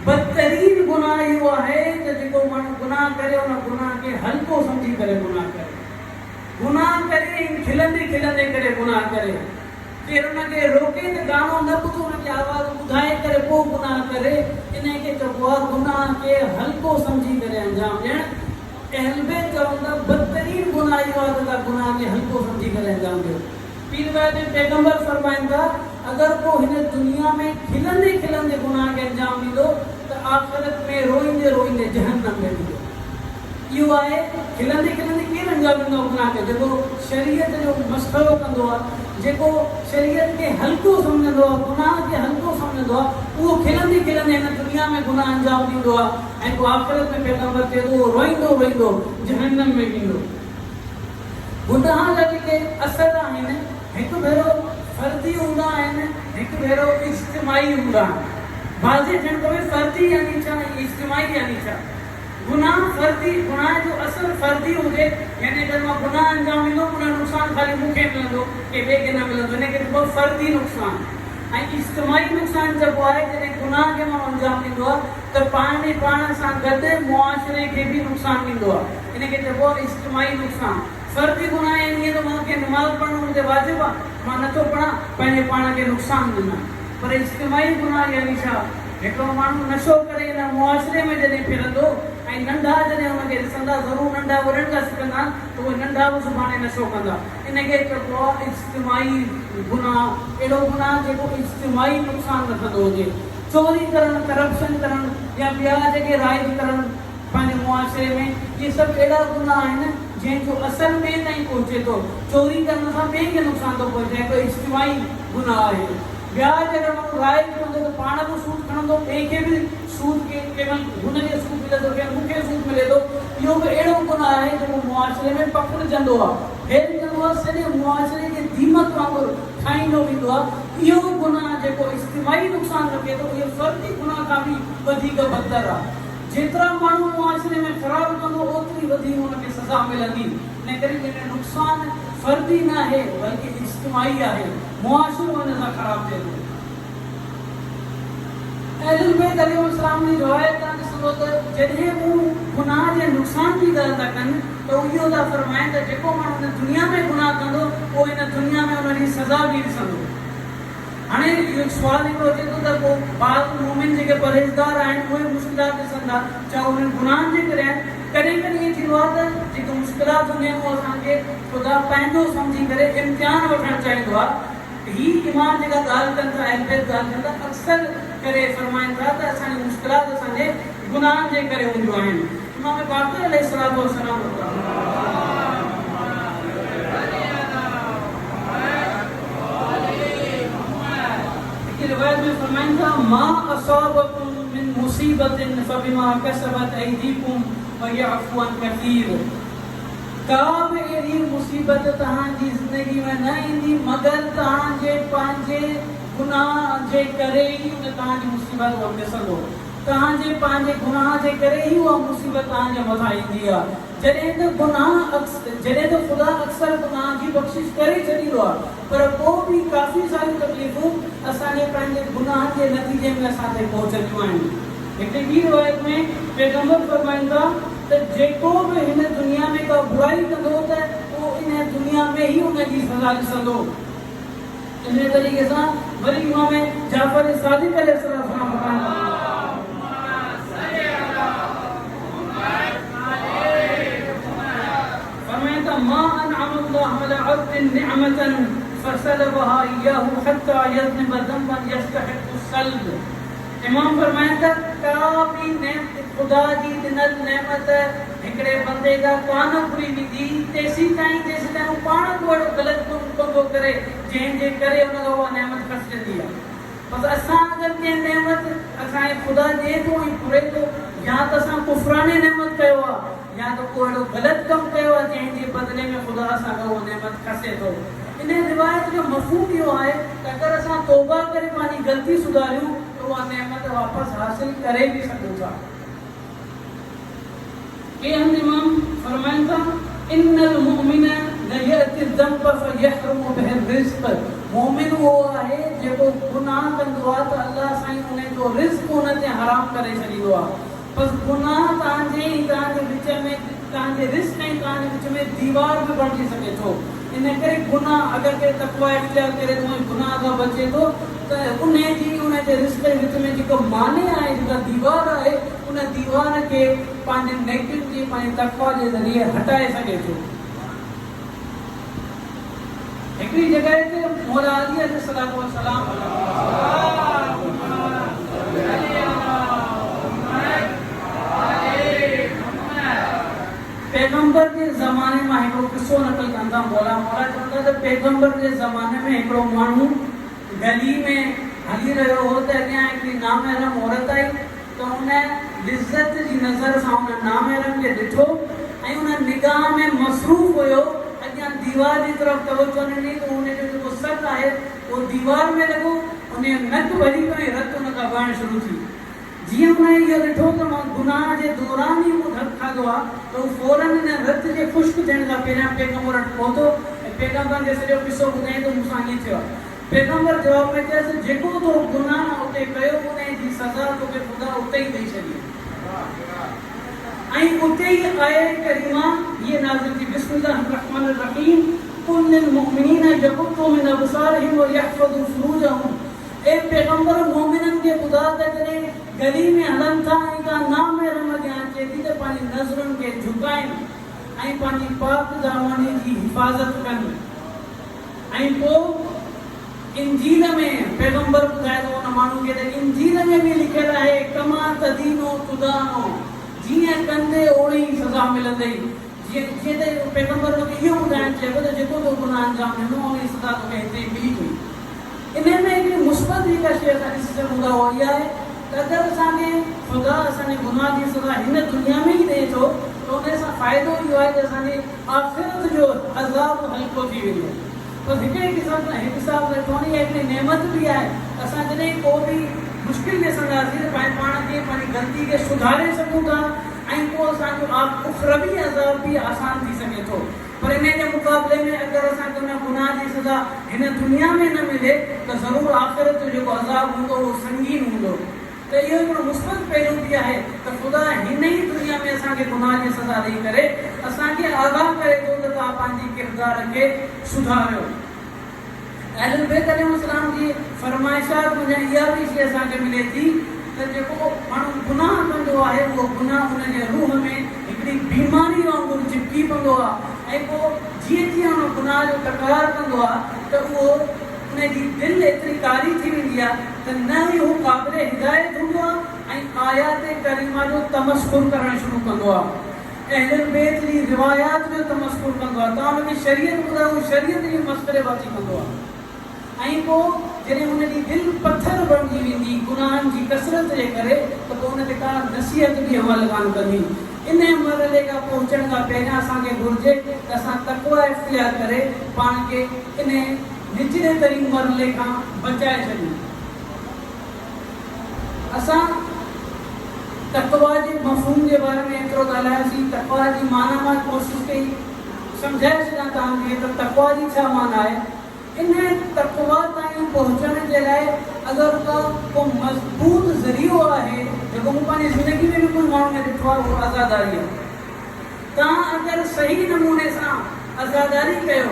A: बदतरीन गुनाह इहो आहे त जेको माण्हू गुनाह करे उन गुनाह खे हल्को सम्झी करे गुनाह करे खिलंदे खिलंदे करे गुनाह करे केरु उनखे रोके त गानो न ॿुधो उनखे आवाज़ ॿुधाए करे पोइ गुनाह करे इनखे चइबो आहे गुनाह खे हल्को सम्झी करे अंजाम ॾियणु। अहल बैत चवंदा बदतरीन गुनाह इहो आहे त गुनाह खे हल्को सम्झी करे अंजाम ॾियो। पीर वाहिद पैगंबर फरमाइनि था अगरि को हिन दुनिया में खिलंदे खिलंदे गुनाह खे अंजाम ॾींदो त आख़िरत में रोईंदे रोईंदे जहन्नम में वेंदो। इहो आहे खिलंदे खिलंदे केरु अंजाम ॾींदो गुनाह खे, जेको शरीयत जो मसख़रो कंदो आहे, जेको शरीयत खे हल्को सम्झंदो आहे, गुनाह खे हल्को सम्झंदो आहे, उहो खिलंदे खिलंदे हिन दुनिया में गुनाह अंजाम ॾींदो आहे ऐं को आख़िरत में पैगंबर चए थो रोईंदो रोईंदो जहन्नम में वेंदो। गुनाह जा जेके असर आहिनि हिकु भेरो फर्दी हूंदा आहिनि, हिकु भेरो इज्तिमाई हूंदा आहिनि। वाज़े थियणु खपे फर्दी यानी छा, इज्तिमाई यानी छा। गुनाह फर्दी, गुनाह जो असर फर्दी हुजे यानी अगरि मां गुनाह अंजाम ॾींदो उन जो नुक़सानु ख़ाली मूंखे मिलंदो के ॿिए खे न मिलंदो, हिनखे चइबो फर्दी नुक़सानु। ऐं इज्तिमाई नुक़सानु चइबो आहे जॾहिं गुनाह खे माण्हू अंजाम ॾींदो आहे त पाण सां गॾु मुआशिरे खे बि नुक़सानु ॾींदो आहे, हिनखे चइबो आहे इज्तिमाई नुक़सानु। फर्दी गुनाह यानी त मूंखे नमाज़ पढ़णु मुंहिंजे वाजिबु आहे, मां नथो पढ़ां, पंहिंजे पाण खे नुक़सानु ॾिना। पर इज्तिमाई गुनाह यानी छा, हिकिड़ो माण्हू नशो करे हिन मुआशिरे में जॾहिं फिरंदो ऐं नंढा जॾहिं हुनखे ॾिसंदा, ज़रूरु नंढा वॾनि खां सिखंदा त उहे नंढा बि सुभाणे नशो कंदा, इनखे चइबो आहे इज्तिमाई गुनाह। अहिड़ो गुनाह जेको इज्तिमाई नुक़सानु रखंदो हुजे, चोरी करणु, करप्शन करणु या ॿिया जेके राइज करणु पंहिंजे मुआशिरे में, इहे सभु अहिड़ा गुनाह आहिनि जंहिंजो असर ॿिए ताईं पहुचे थो। चोरी करण सां ॿिए खे नुक़सानु थो पहुचे, हिकु इज्तिमाई गुनाह आहे। ब्याज अगरि माण्हू राइज कंदो त पाण बि सूद खणंदो, ॿिए खे बि सूद, केवल हुनखे सूद मिले थो, केवल मूंखे सूद मिले थो, इहो बि अहिड़ो गुनाह आहे जेको मुआशिरे में पकड़जंदो आहे, फेरिजंदो आहे, सॼे मुआशिरे खे दीमक वांगुरु ठाहींदो वेंदो आहे। इहो गुनाह जेको इज्तिमाई नुक़सानु रखे थो, इहो फर्दी गुनाह खां बि वधीक बदतर आहे। जेतिरा माण्हू मुआशिरे में ख़राबु कंदो ओतिरी वधीक हुनखे सज़ा मिलंदी। इन करे हिन नुक़सानु फर्दी न आहे बल्कि इज्तिमाई आहे, मुआशिरो हिन सां ख़राबु थिए थो। अहलुल बैत अलैहिस्सलाम जी रिवायत तव्हां ॾिसंदो त जॾहिं हू गुनाह जे नुक़सान जी ॻाल्हि था कनि त इहो था फ़रमाइनि त जेको माण्हू हिन दुनिया में गुनाह कंदो उहो हिन दुनिया में हुन जी सज़ा बि ॾिसंदो। हाणे इहो सुवालु हिकिड़ो अचे थो त पोइ बाज़ मोमिन जेके परहेज़गार आहिनि उहे मुश्किलात ॾिसंदा, चाहे उन्हनि गुनाहनि जे करे आहिनि। कॾहिं कॾहिं ईअं थींदो आहे त जेके मुश्किलात हूंदियूं आहिनि उहो असांखे ख़ुदा पंहिंजो सम्झी करे इम्तिहान वठणु चाहींदो आहे। ही इमाम जेका ॻाल्हि कनि था, अहल बैत ॻाल्हि कनि था, अक्सर करे फ़रमाइनि था त असांजी मुश्किलात असांजे गुनाहनि जे करे हूंदियूं आहिनि। इमाम बाक़र अलैहिस्सलातु वस्सलाम रिवायत में फरमाइनि था मा असाबकुम मिन मुसीबतिन फबिमा कसबत ऐदीकुम व यअफु अन कसीर। का बि अहिड़ी मुसीबत तव्हांजी ज़िंदगी में न ईंदी मगर तव्हांजे पंहिंजे गुनाह जे करे ई उन तव्हांजी मुसीबत उहो ॾिसंदो, तव्हांजे पंहिंजे गुनाह जे करे ई उहा मुसीबत तव्हांजे मथां ईंदी आहे। जॾहिं त ख़ुदा अक्सर गुनाह जी बख़्शिश करे छॾींदो आहे, पर पोइ बि काफ़ी सारियूं तकलीफ़ूं असांजे पंहिंजे गुनाह जे नतीजे में असां ताईं पहुचंदियूं आहिनि। हिकिड़ी ॿी रिवायत में पैगंबर फरमाइनि था त जेको बि हिन दुनिया में का बुराई कंदो त उहो इन दुनिया में ई उनजी सज़ा ॾिसंदो। इन तरीक़े सां वरी इमाम जाफ़र सादिक़ अलैहिस्सलाम फरमाइनि था मा अनअमल्लाहु अला अब्दिन निअमतन फसलबहा इय्याहु हत्ता यज़्निब ज़ंबन यस्तहिक़ु सल्ब। इमाम फरमाइनि था का बि ख़ुदा जी ॾिनल नेमत हिकिड़े बंदे खां कान पूरी वेंदी तेसीं ताईं जेसिताईं हू पाण को अहिड़ो ग़लति कमु कंदो करे जंहिंजे करे हुनखां उहा नेमत खसिजंदी आहे। बसि असां अगरि कंहिं नेमत असांखे ख़ुदा ॾिए थो ऐं घुरे थो, या त असां कुफ़राने नेमत कयो आहे या त को अहिड़ो ग़लति कमु कयो आहे जंहिंजे बदिले में ख़ुदा असांखां उहा नेमत खसे थो। इन रिवायत जो मफ़हूम इहो आहे त अगरि असां तौबा करे पंहिंजी ग़लती सुधारियूं त उहा नेमत वापसि हासिल करे बि सघूं था। के हंधि इमाम फरमाइनि था इन्नल मुमिन ला यअति ज़ंब फयहरुमु बिहि रिज़्क़। मोमिन उहो आहे जेको गुनाह कंदो आहे त अल्लाह साईं उन जो रिज़्क़ उन ते हराम करे छॾींदो आहे। बसि गुनाह तव्हांजे विच में तव्हांजे रिज़्क़ ऐं तव्हांजे विच में दीवार बि बणिजी सघे थो। इन करे गुनाह अगरि केरु तक़वा इख्तियार करे तो गुनाह खां बचे थो त उन जे रिश्ते विच में जेको माने आहे, जेका दीवार आहे, उन दीवार खे पंहिंजे नेगेटिविटी, पंहिंजे तक़वा जे ज़रिए हटाए सघे थो। हिकिड़ी जॻह ते मौला अली अलैहिस्सलातु वस्सलाम पैगंबर के ज़माने में हिकिड़ो किस्सो नकल कंदा। मौला चवंदा त पैगंबर के ज़माने में हिकिड़ो माण्हू गली में हली रहियो हो त अॻियां हिकिड़ी नामहरम औरत आई त उन इज़त जी नज़र सां उन नामहरम खे ॾिठो ऐं उन निगाह में मसरूफ़ हुयो, अॻियां दीवार जी तरफ़ तवज्जो न ॾिनी त उनजो जेको सर आहे उहो दीवार में लॻो, उन नक भरी करे रत उन खां वहणु शुरू थी। जीअं उन इहो ॾिठो त मां गुनाह जे दौरान ई मूं धक खाधो आहे त उहो फौरन इन रत जे ख़ुश्क थियण खां पहिरियां पैगंबर वटि पहुतो ऐं पैगंबर खे सॼो किस्सो ॿुधाई त मूंसां ईअं थियो आहे। पैगंबर जवाब में चयसि, जेको तो गुनाह उते कयो उन जी सज़ा तोखे ख़ुदा उते ई ॾेई छॾी ऐं उते ई आयत करीमा ये नाज़िल थी, बिस्मिल्लाहिर रहमानिर रहीम, कुल लिल मुमिनीना यग़ुद्दू मिन अबसारिहिम व यहफ़ज़ू फ़ुरूजहुम। ए पैगंबर मोमिनन के ॿुधा त करे गली में हलन था ऐं का नामहरम अॻियां अचे थी त पंहिंजी नज़रुनि खे झुकाइनि ऐं पंहिंजी पाक दामनी जी हिफ़ाज़त कनि। ऐं पोइ इंजील में पैगंबर ॿुधाए थो उन माण्हू खे त इंजील में बि लिखियलु आहे, कमा तदीनो तुदानो, जीअं कंदे ओड़ी सज़ा मिलंदई। जीअं त पैगंबर मूंखे इहो ॿुधाइणु चइबो त जेको तो गुनाह अंजाम ॾिनो उन जी सज़ा तोखे हिते मिली वई। इन में हिकिड़ी मुस्बत जेका शइ असां ॾिसी सघूं था उहा इहा आहे त अगरि असांखे ख़ुदा असांजे गुनाह जी सज़ा हिन दुनिया में ई ॾिए थो त उन सां फ़ाइदो इहो आहे त असांजे आख़िरत जो अज़ाब हल्को थी वेंदो। त हिकिड़े हिसाब सां ठहणी हिकिड़ी नेमत बि आहे। असां जॾहिं को बि मुश्किल ॾिसंदासीं त पंहिंजे पाण खे पंहिंजी ग़लती खे सुधारे सघूं था ऐं पोइ असांजो उखरवी अज़ाब बि आसान थी सघे थो। पर इन जे मुक़ाबले में अगरि असांखे उन गुनाह जी सज़ा हिन दुनिया में न मिले त ज़रूरु आख़िरत जो जेको अज़ाब हूंदो उहो संगीन हूंदो। त इहो हिकिड़ो मुस्बत पहलू बि आहे त ख़ुदा हिन ई दुनिया में असांखे गुनाह जी सज़ा ॾेई करे असांखे आगाह करे थो त तव्हां पंहिंजी किरदार खे सुधारियो। अहले बैत अलैहिस्सलाम जी फरमाइशात में इहा बि शइ असांखे मिले थी त जेको माण्हू गुनाह कंदो आहे उहो गुनाह हुनजे रूह में हिकिड़ी बीमारी वांगुरु चिपकी पवंदो आहे ऐं पोइ जीअं जीअं हुन गुनाह जो तकरार कंदो आहे त उहो उनजी दिलि एतिरी कारी थी वेंदी आहे त न ई हू क़ाबिल हिदायत हूंदो आहे ऐं आयात करीमा जो तमस्कुर करणु शुरू कंदो आहे। अहले बैत जी रिवायात जो तमस्कुर कंदो आहे। तव्हां हुनखे शरीयत ॿुधायो, उहो शरीयत जी मस्करेबाज़ी कंदो आहे। ऐं पोइ जॾहिं हुनजी दिलि पथर बणिजी वेंदी गुनाहनि जी कसरत जे करे त पोइ हुन ते का नसीहत बि अमल कान कंदी। इन मरहले खां पहुचण खां पहिरियां असांखे घुरिजे त असां तक़वा इख्तियार करे पाण खे इन निचले तरीन मरहले खां बचाए छॾियूं। असां तक़वा जे मफ़हूम जे बारे में एतिरो ॻाल्हायोसीं। तक़वा जी माना मां कोशिशि कई सम्झाए छॾियां तव्हांखे त तक़वा जी छा माना आहे। इन तक़वा ताईं पहुचण जे लाइ अगरि को मज़बूत ज़रियो आहे जेको मूं पंहिंजी ज़िंदगी में बि कोई माण्हू ने ॾिठो आहे उहो आज़ादारी आहे। तव्हां अगरि सही नमूने सां आज़ादारी कयो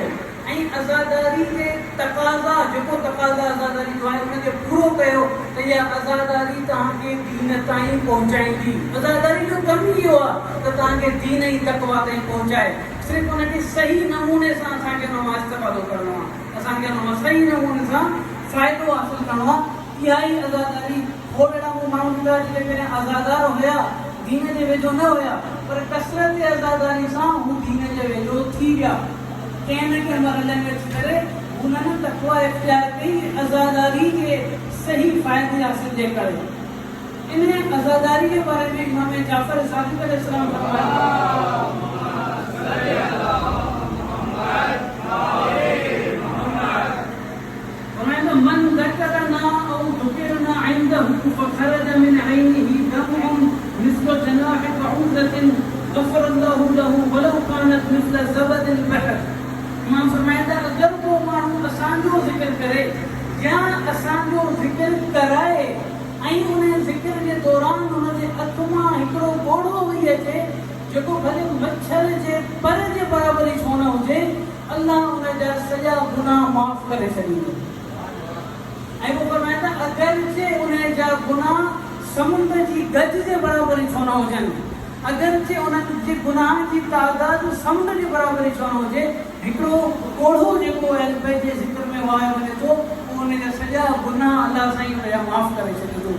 A: ऐं आज़ादारी जे तक़ाज़ा जेको तक़ाज़ा आज़ादारी जो आहे उनखे पूरो कयो त इहा आज़ादारी तव्हांखे दीन ताईं पहुचाईंदी। आज़ादारी जो कमु इहो आहे त तव्हांखे दीन ई तक़वा ताईं पहुचाए। सिर्फ़ु उनखे सही नमूने सां असांखे उन मां इस्तेफ़ादो करणो आहे, असांखे उन मां सही नमूने सां फ़ाइदो हासिलु करणो आहे। इहा ई आज़ादारी हो अहिड़ा माण्हू हूंदा जेके पहिरियां आज़ादार हुया, दीन जे वेझो न हुया, पर कसरत जे आज़ादारी सां हू दीन जे वेझो थी विया। कंहिं न कंहिं मरहले में अची करे हुननि तक़वा इख्तियार कई आज़ादारी जे सही फ़ाइदे हासिल जे करे। इन आज़ादारी जे बारे में इमाम जाफ़र सादिक़ अलैहिस्सलाम फरमाया मन ذكرنا أو ذكرنا عنده فخرج من عينه دمع مثل جناح بعوضة غفر الله له ولو كانت مثل زبد البحر। इमाम फरमाईंदा अगरि को माण्हू असांजो ज़िक्र करे या असांजो ज़िक्र कराए ऐं उन ज़िक्र जे दौरान हुनजे हथ मां हिकिड़ो ॻोढ़ो वही अचे जेको भले मच्छर जे पर जे बराबरि छो न हुजे, अल्लाह उन जा सॼा गुनाह माफ़ करे छॾींदो। ऐं पोइ अगरचे उन्हें जा गुनाह समुंड जी गज जे बराबरि छो न हुजनि, अगरचे उन्हनि जे गुनाह जी तादाद समुंड जे बराबरि छो न हुजे, हिकिड़ो कोढ़ो जेको अहल बैत जे ज़िक्र में वायो वञे थो उन जा सॼा गुनाह अलाह साईं उनजा माफ़ करे छॾे थो।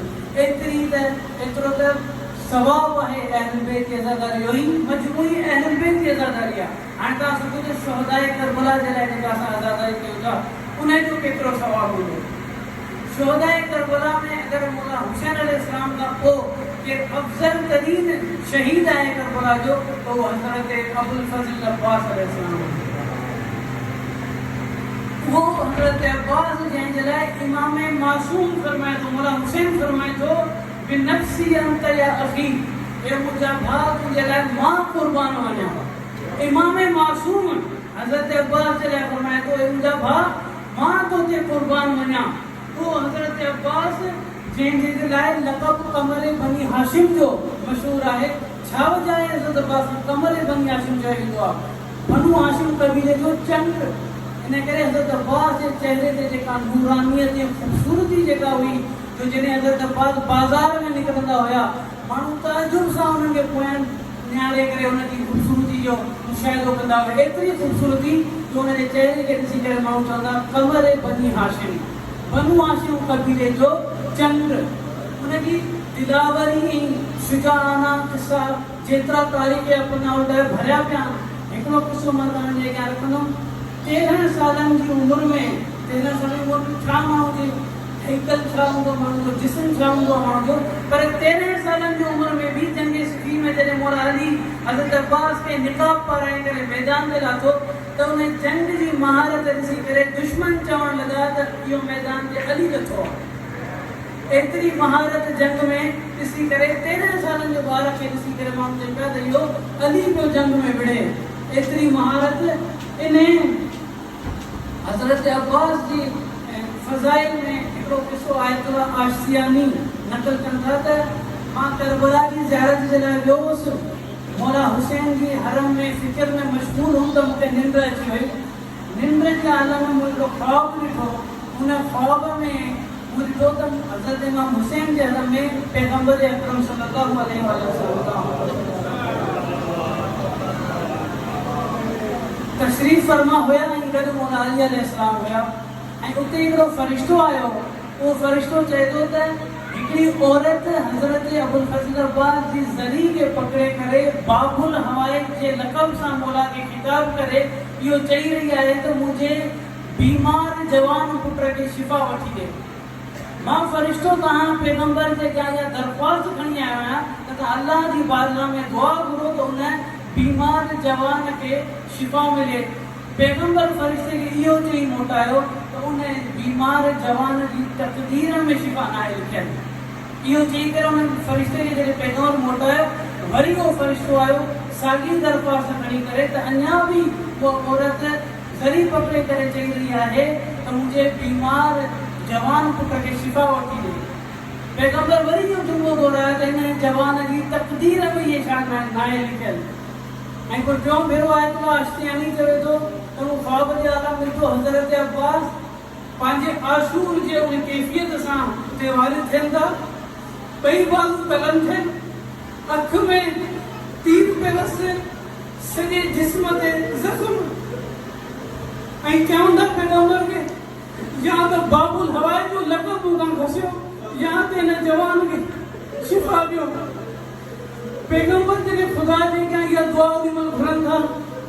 A: एतिरो त सवाब आहे अहल बैत जी अज़ादारी जो ई मजमूई अहल बैत जी अज़ादारी आहे। हाणे तव्हां सोचो त शुहदाए करबला जे लाइ जेका असां अज़ादारी कयूं था उन जो केतिरो सवाब हूंदो। शुहदाए करबला में अगर मौला हुसैन अलैहिस्सलाम का पोइ के अफजल तरीन शहीद आहे करबला जो तो हज़रत अबुल फज़ल अब्बास अलैहिस्सलाम, वो हज़रत अब्बास जंहिंजे लाइ इमाम मासूम फरमाए थो, मौला हुसैन फरमाए थो बिनफ्सी अंत या अखी, ए मुंहिंजा भाउ तुंहिंजे लाइ मां कुर्बान वञा। इमाम मासूम हज़रत अब्बास जे लाइ फरमाए थो ए मुंहिंजा भाउ मां तोते कुर्बान वञा। तो हज़रत अब्बास जंहिंजे लाइ लक़ब कमर बनी हाशिम जो मशहूर आहे, छा वजह आहे हज़रत अब्बास कमर बनी हाशिम जो ईंदो आहे, बनु हाशिम कबीले जो चंड। इन करे हज़रत अब्बास जे चेहरे ते जेका नूरानियत ऐं ख़ूबसूरती जेका हुई, जो जॾहिं हज़रत अब्बास बाज़ार में निकिरंदा हुया माण्हू ताजुब सां उन्हनि खे पोयनि निहारे करे उनजी ख़ूबसूरती जो मुशाहिदो कंदा हुआ। एतिरी ख़ूबसूरती जो उनजे चेहरे खे ॾिसी करे माण्हू चवंदा कमर बनी हाशिम, बनु हाशिम कबीले जो चंड। उनजी दिलावरी ऐं शुजाना किस्सा जेतिरा तारीख़ अपना वटि भरिया पिया। हिकिड़ो किस्सो मां तव्हांजे अॻियां रखंदुमि। 13 सालनि जी उमिरि में 13 सालनि जी उमिरि छा माण्हू जी हैकल छा हूंदो, माण्हू जो जिस्म छा हूंदो माण्हू जो, पर 13 सालनि जी उमिरि में बि जंग सिफ़ी में जॾहिं मौला अली हज़रत अब्बास खे निकाब पाराए करे मैदान ते लाथो त उन जंग जी महारत ॾिसी करे दुश्मन चवण लॻा त इहो मैदान ते अली लथो आहे। एतिरी महारत जंग में ॾिसी करे 13 सालनि जो ॿार खे ॾिसी करे माण्हू चए पिया त इहो अली पियो जंग में विढ़े। एतिरी महारत इन हज़रत अब्बास जी फ़ज़ाइल में हिकिड़ो किस्सो आयतुल्लाह आशियानी नक़ल कनि था त मां करबला जी ज़ियारत जे लाइ वियो हुउसि। मौला हुसैन जी हरम में फ़िक्र में मशगूल हुउमि त मूंखे निंड अची वई। निंड जे आलम में मूं हिकिड़ो ख़्वाब ॾिठो। उन ख़्वाब में मूं ॾिठो त हज़रत इमाम हुसैन जे हरम में पैगम्बर अकरम सल्लल्लाहु अलैहि वसल्लम तशरीफ़ फरमा हुया ऐं गॾु मौला अली अलैहिस्सलाम हुया। ऐं उते हिकिड़ो फ़रिश्तो आयो। उहो फ़रिश्तो चए थो त हिकिड़ी औरत हज़रत अबुल फज़ल अब्बास जी ज़री खे पकड़े करे बाबुल हवाइज जे लक़ब सां मौला खे ख़िताब करे इहो चई रही आहे त मुंहिंजे बीमार जवान पुट खे शिफ़ा वठी ॾे। मां फ़रिश्तो तव्हां पैगम्बर जे अॻियां दरख़्वास्त खणी आयो आहियां त अल्लाह जी बारगाह में दुआ घुरो त उन बीमार जवान खे शिफ़ा मिले। पैगम्बर फ़रिश्ते खे इहो चई मोटायो त उन बीमार जवान जी तक़दीर में शिफ़ा न आहे लिखियल। इहो चई करे उन फ़रिश्ते खे जॾहिं पैगम्बर मोटायो वरी उहो फ़रिश्तो आयो साॻी दरख़्वास्त खणी करे त अञा बि उहा औरत ज़री पकड़े करे चई रही आहे त मुंहिंजे बीमार जवान पुट खे शिफ़ा वठी ॾे। पैगम्बर वरी इहो जुमिलो दोहरायो त हिन जवान जी तक़दीर में इहे छा न आहे लिखियल। ऐं को टियों भेरो आहे त आशियानी चवे थो त उहो ख़्वाब जे आलम में ॾिठो हज़रत अब्बास पंहिंजे आशूर जे उन कैफ़ियत सां उते वारिद थियनि था। ॿई बाज़ू तलनि थियनि, अखि में तीर पियलसि, सॼे जिस्म ते ज़ख़्म, ऐं चवनि था पैगम्बर खे या त बाबुल हवाई जो लक़ब मूंखां खसियो या त हिन जवान खे शिफ़ा ॾियो। पैगम्बर जॾहिं ख़ुदा जे अॻियां इहा दुआ महिल घुरनि था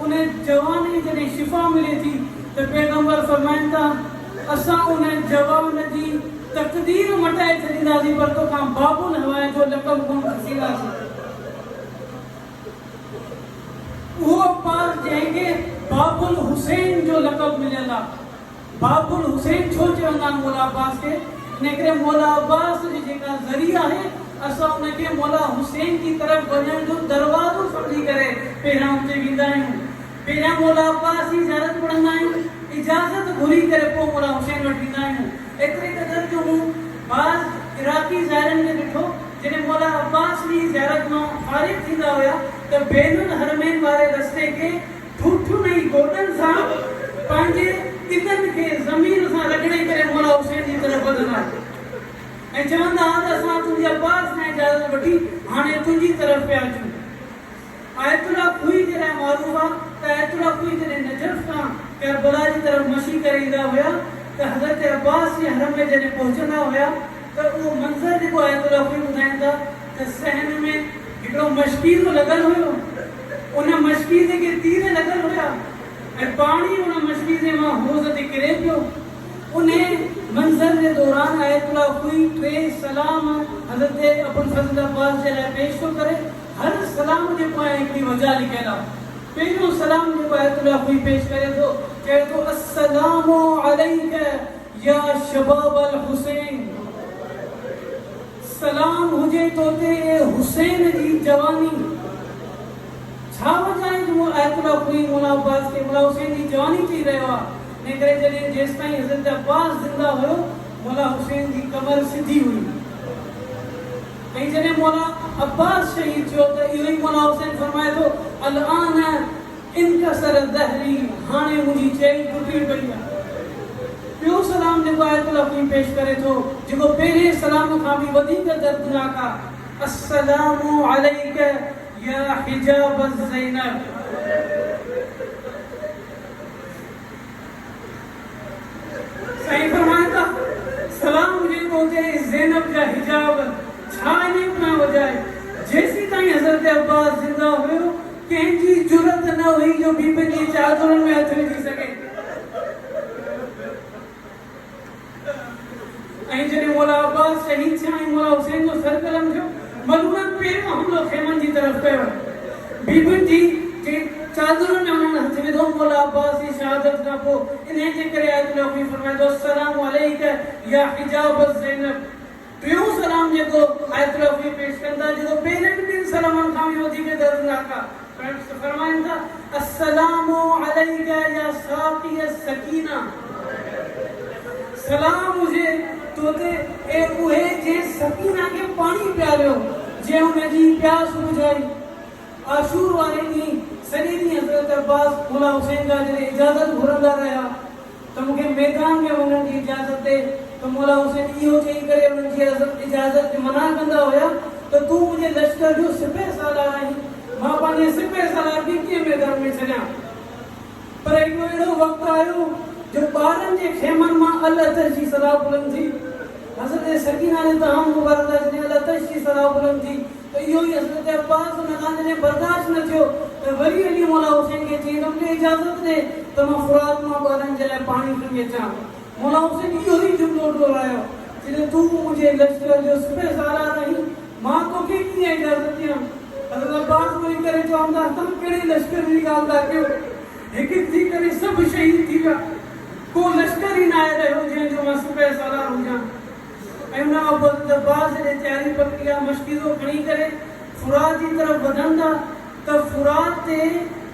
A: उन जवान खे जॾहिं शिफ़ा मिले थी त पैगम्बर फरमाइनि था असां उन जवान जी तक़दीर मटाए छॾींदासीं पर तोखां बाबुल हवाई जो लक़ब कोन खसींदासीं। उहो अब्बास जंहिंखे बाबुल हुसैन जो लक़ब मिलियल आहे। बाबुल हुसैन छो चवंदा आहिनि मौला अब्बास खे? इन करे मौला अब्बास जी जेका ज़रिया आहे असां उनखे मौला हुसैन की तरफ़ वञण जो दरवाज़ो सम्झी करे पहिरियां उते वेंदा आहियूं। पहिरियां मौला अब्बास जी ज़ियारत पढ़ंदा आहियूं, इजाज़त घुरी करे पोइ मौला हुसैन वटि वेंदा आहियूं। एतिरे क़दुरु जो मूं बाज़ इराक़ी ज़ाइरनि खे ॾिठो जॾहिं मौला अब्बास जी ज़ियारत मां फ़ारिग़ थींदा हुया त बैनुल हरमैन वारे रस्ते खे ठूठुनि ऐं गोॾनि सां पंहिंजे इदनि खे ज़मीन सां रगड़े करे मौला हुसैन जी तरफ़ वधंदा। ऐं चवंदा हा त असां तुंहिंजे अब्बास खां इजाज़त वठी हाणे तुंहिंजी तरफ़ पिया अचूं। आयतुल्ला खुई जॾहिं मारूफ़ आहे त आयतुल्ला खुई जॾहिं नजफ़ खां करबला जी तरफ़ मशी करे ईंदा हुया त हज़रत अब्बास जे हरम में जॾहिं पहुचंदा हुया त उहो मंज़र जेको आयतुल्ला खुई ॿुधाइनि था त सहन में हिकिड़ो मशकीज़ो लॻल हुयो, उन मशकीज़े खे तीर लॻल हुया ऐं पाणी उन मशकीज़े मां हौज़ ते किरे पियो। उन मंज़र जे दौरान आयतुल्ला खुई 3 सलाम हज़रत अबुल फज़ल अब्बास जे लाइ पेश थो करे। हर सलाम जे पोयां हिकिड़ी वजह लिखियल आहे। पहिरियों सलाम जेको आयतुल्ला खुई पेश करे थो, चए थो अस्सलामु अलैका या शबाब अल हुसैन, सलाम हुजे तो ते हुसैन जी जवानी। छा वजह आहे जो आयतुल्ला खुई मौला अब्बास खे मौला हुसैन जी जवानी चई रहियो आहे? इन करे जॾहिं जेसिताईं हज़रत अब्बास ज़िंदा हुयो मौला हुसैन जी कमर सिधी हुई ऐं जॾहिं मौला अब्बास शहीद थियो त इहो ई मौला हुसैन फरमाए थो अलआन इनकसर दहरी, हाणे मुंहिंजी चई टुटी पई आहे। ॿियो सलाम जेको आयतुल्ला खुई पेश करे थो, जेको पहिरें सलाम खां बि वधीक दर्दनाक आहे, अस्सलामु अलैका या हिजाब ज़ैनब। साईं फरमाइनि था सलाम जेको हुजे ज़ैनब जा हिजाब। छा इन में वजह आहे? जेसीं ताईं हज़रत अब्बास ज़िंदा हुयो कंहिंजी जुरत न हुई जो बीबी जी चादरुनि में हथ विझी सघे। ऐं जॾहिं मौला अब्बास शहीद थिया ऐं मौला हुसैन जो सरकलम थियो, मलूननि पहिरियों हमलो खेमनि जी तरफ़ कयो। बीबियुनि जी चादरुनि में उन्हनि हथ विधो मौला अब्बास जी शहादत खां पोइ। इन जे करे आयतुल्ला खुई फरमाए थो अस्सलामु अलैका या हिजाब ज़ैनब। ॿियो सलाम जेको आयतुल्ला खुई पेश कनि था, जेको पहिरें 2 सलामनि खां बि वधीक दर्दनाक आहे, फरमाइनि था अस्सलामु अलैका या साक़ी सकीना, सलाम हुजे तो ते ए उहे जे सकीना खे पाणी पियारियो, जे हुनजी प्यास बुझाई। आशूर वारे ॾींहुं सॼे ॾींहुं हज़रत अब्बास मौला हुसैन खां जॾहिं इजाज़त घुरंदा रहिया त मूंखे मैदान में वञण जी इजाज़त ॾे, त मौला हुसैन इहो चई करे उन्हनि जी इजाज़त खे मना कंदा हुया त तूं मुंहिंजे लश्कर जो सिपह सालार आहीं, मां पंहिंजे सिपह सालार खे कीअं मैदान में छॾियां। पर हिकिड़ो अहिड़ो वक़्तु आयो जो ॿारनि जे खेमनि मां अल अतश जी सलाह बुलंद थी। हज़रत सकीना ने तहाम मुबारक जॾहिं अल अतश जी सलाह बुलंद थी त इहो ई हज़रत अब्बास उन खां जॾहिं बर्दाश्त न थियो त वरी हली मौला हुसैन खे चई त मूंखे इजाज़त ॾे त मां फुरात मां ॿारनि जे लाइ पाणी खणी अचां। मौला हुसैन इहो ई जुमिलो दोहरायो, जॾहिं तूं मुंहिंजे लश्कर जो सिपह सालार आहीं, मां तोखे कीअं इजाज़त ॾियां। हज़रत अब्बास वरी करे चवंदा तव्हां कहिड़े लश्कर जी ॻाल्हि था कयो, हिकु थी करे सभु शहीद थी विया, को लश्कर ई न आहे रहियो जंहिंजो मां सिपह सालार हुजां। ऐं उन खां पोइ हज़रत अब्बास जॾहिं तयारी पकड़ी आहे मशकीज़ो खणी करे फुरात जी तरफ़ वधनि था त फुरात ते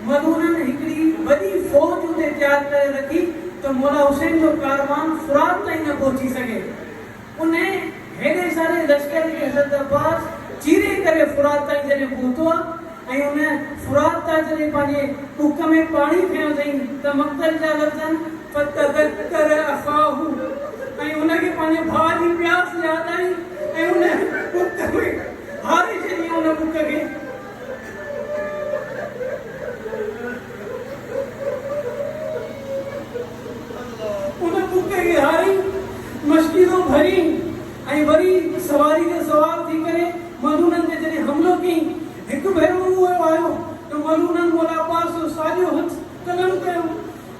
A: मलूननि हिकिड़ी वॾी फ़ौज उते तयारु करे रखी त मौला हुसैन जो कारवान फुरात ताईं न पहुची सघे। उन हेॾे सारे लश्कर खे हज़रत अब्बास चीरे करे फुरात ताईं जॾहिं पहुतो आहे ऐं उन फुरात तां जॾहिं पंहिंजे टुक में पाणी खयो अथई त मक़तल जा लफ़्ज़ फ़तज़क्कर अख़ाहू, ऐं उनखे पंहिंजे भाउ जी प्यास यादि आई ऐं उन बुक में हारे छॾी उन बुक खे। उन बुक खे हारी मशकीज़ो भरी ऐं वरी सवारी ते सवार थी करे मलूननि ते जॾहिं हमलो कई, हिकु भेरो उहो आयो त मलूननि मौला अब्बास जो साॼो हथु कलम कयो।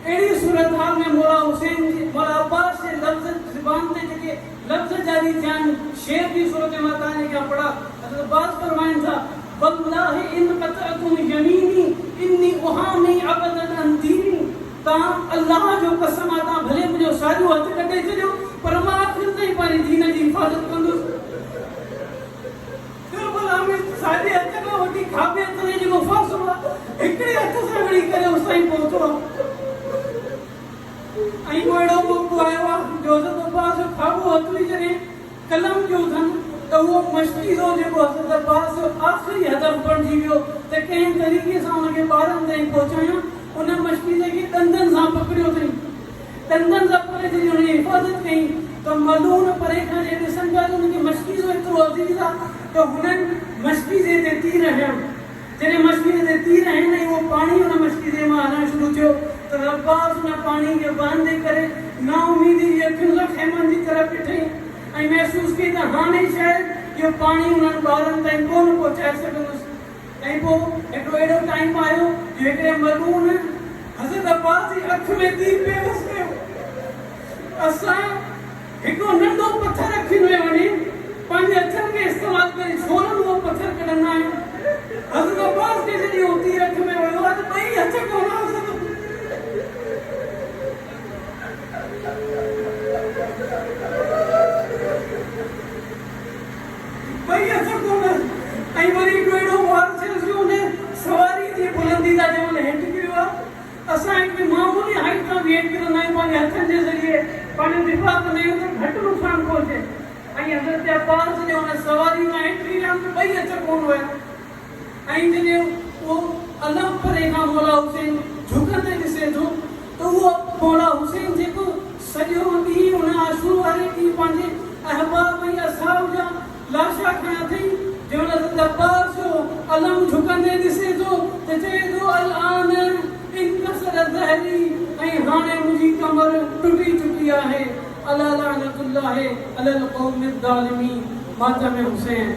A: अहिड़ी सूरत हाल में मौला हुसैन मौला अब्बास जे लफ़्ज़ ज़ुबान ते जेके लफ़्ज़ जारी थिया आहिनि, शेर जी सूरत में तव्हांजे क्या पढ़ा। हज़रत अब्बास फरमाइनि था वल्लाहि इन क़तअतुम यमीनी इन्नी उहामी अबदन अन दीनी, तव्हां अल्लाह जो कसम आहे तव्हां भले मुंहिंजो साॼो हथु कटे छॾियो पर मां आख़िर ताईं पंहिंजी दीन जी हिफ़ाज़त कंदुसि। करबला में साॼे हथ खां वठी खाॿे हथ ते जेको फ़ासिलो आहे हिकिड़े हथ सां विड़ी करे उस ताईं पहुतो आहे। ऐं को अहिड़ो मौक़ो आयो आहे जो हज़रत अब्बास जो खाॿो हथु बि जॾहिं कलम जो अथनि त उहो मशकीज़ो जेको हज़रत अब्बास जो आख़िरी हदफ़ बणिजी वियो त कंहिं तरीक़े सां हुनखे ॿारनि ताईं पहुचायूं। उन मशकीज़े खे ॾंदनि सां पकड़ियो अथई, ॾंदनि सां पकड़े जॾहिं हुनजी हिफ़ाज़त कई तो मलून परे खां जे ॾिसण पिया त हुनखे मछली जो एतिरो अज़ीज़ आहे त हुननि मछली जे ते तीर हयऊं। जॾहिं मछली ते तीर हयनि ऐं उहो पाणी हुन मछली जे मां हलणु शुरू थियो त अब्बास हुन पाणी खे बांधे करे नाउमीदी जी अखियुनि सां खेमनि जी तरफ़ ॾिठई ऐं महसूसु कई त हाणे शायदि इहो पाणी हुननि ॿारनि ताईं कोन पहुचाए सघंदुसि। ऐं पोइ हिकिड़ो अहिड़ो टाइम आयो जो हिकिड़े मलून हज़रत अब्बास जी अखि में तीर पेवस कयो। असां हिकिड़ो नंढो पथर रखी वञे पंहिंजे हथनि खे इस्तेमालु करे छोरनि उहो पथर कढंदा आहियूं। हज़रत अब्बास खे जॾहिं उहो तीर अखि में वियो आहे त ॿई हथ कोन ॿई हथ कोन ऐं वरी हिकिड़ो अहिड़ो वार थियुसि जो हुन सवारी जी बुलंदी तां जंहिंमहिल हेठि किरियो आहे। असां हिकिड़ी मामूली हाइट खां बि हेठि किरंदा आहियूं पंहिंजे हथनि जे ज़रिए पंहिंजो दिफ़ा कंदा आहियूं त घटि नुक़सानु पहुचे। ऐं हज़रत अब्बास जॾहिं हुन सवारी मां हेठि किरिया त ॿई हथ कोन हुया। ऐं जॾहिं उहो अलाह परे खां मौला हुसैन झुकंदे ॾिसे थो त उहो मौला हुसैन जेको सॼो ॾींहुं हुन आशूर वारे ॾींहुं पंहिंजे अहबाब ऐं असहाब जा लाशा खणा अथई जंहिंमहिल हज़रत अब्बास जो अलम झुकंदे ॾिसे थो त चए थो अल-आन इनकसर ज़हरी ऐं हाणे मुंहिंजी कमर टुटी चुकी आहे। अला लानतुल्लाहि अलल क़ौमि ज़ालिमीन। मातम हुसैन।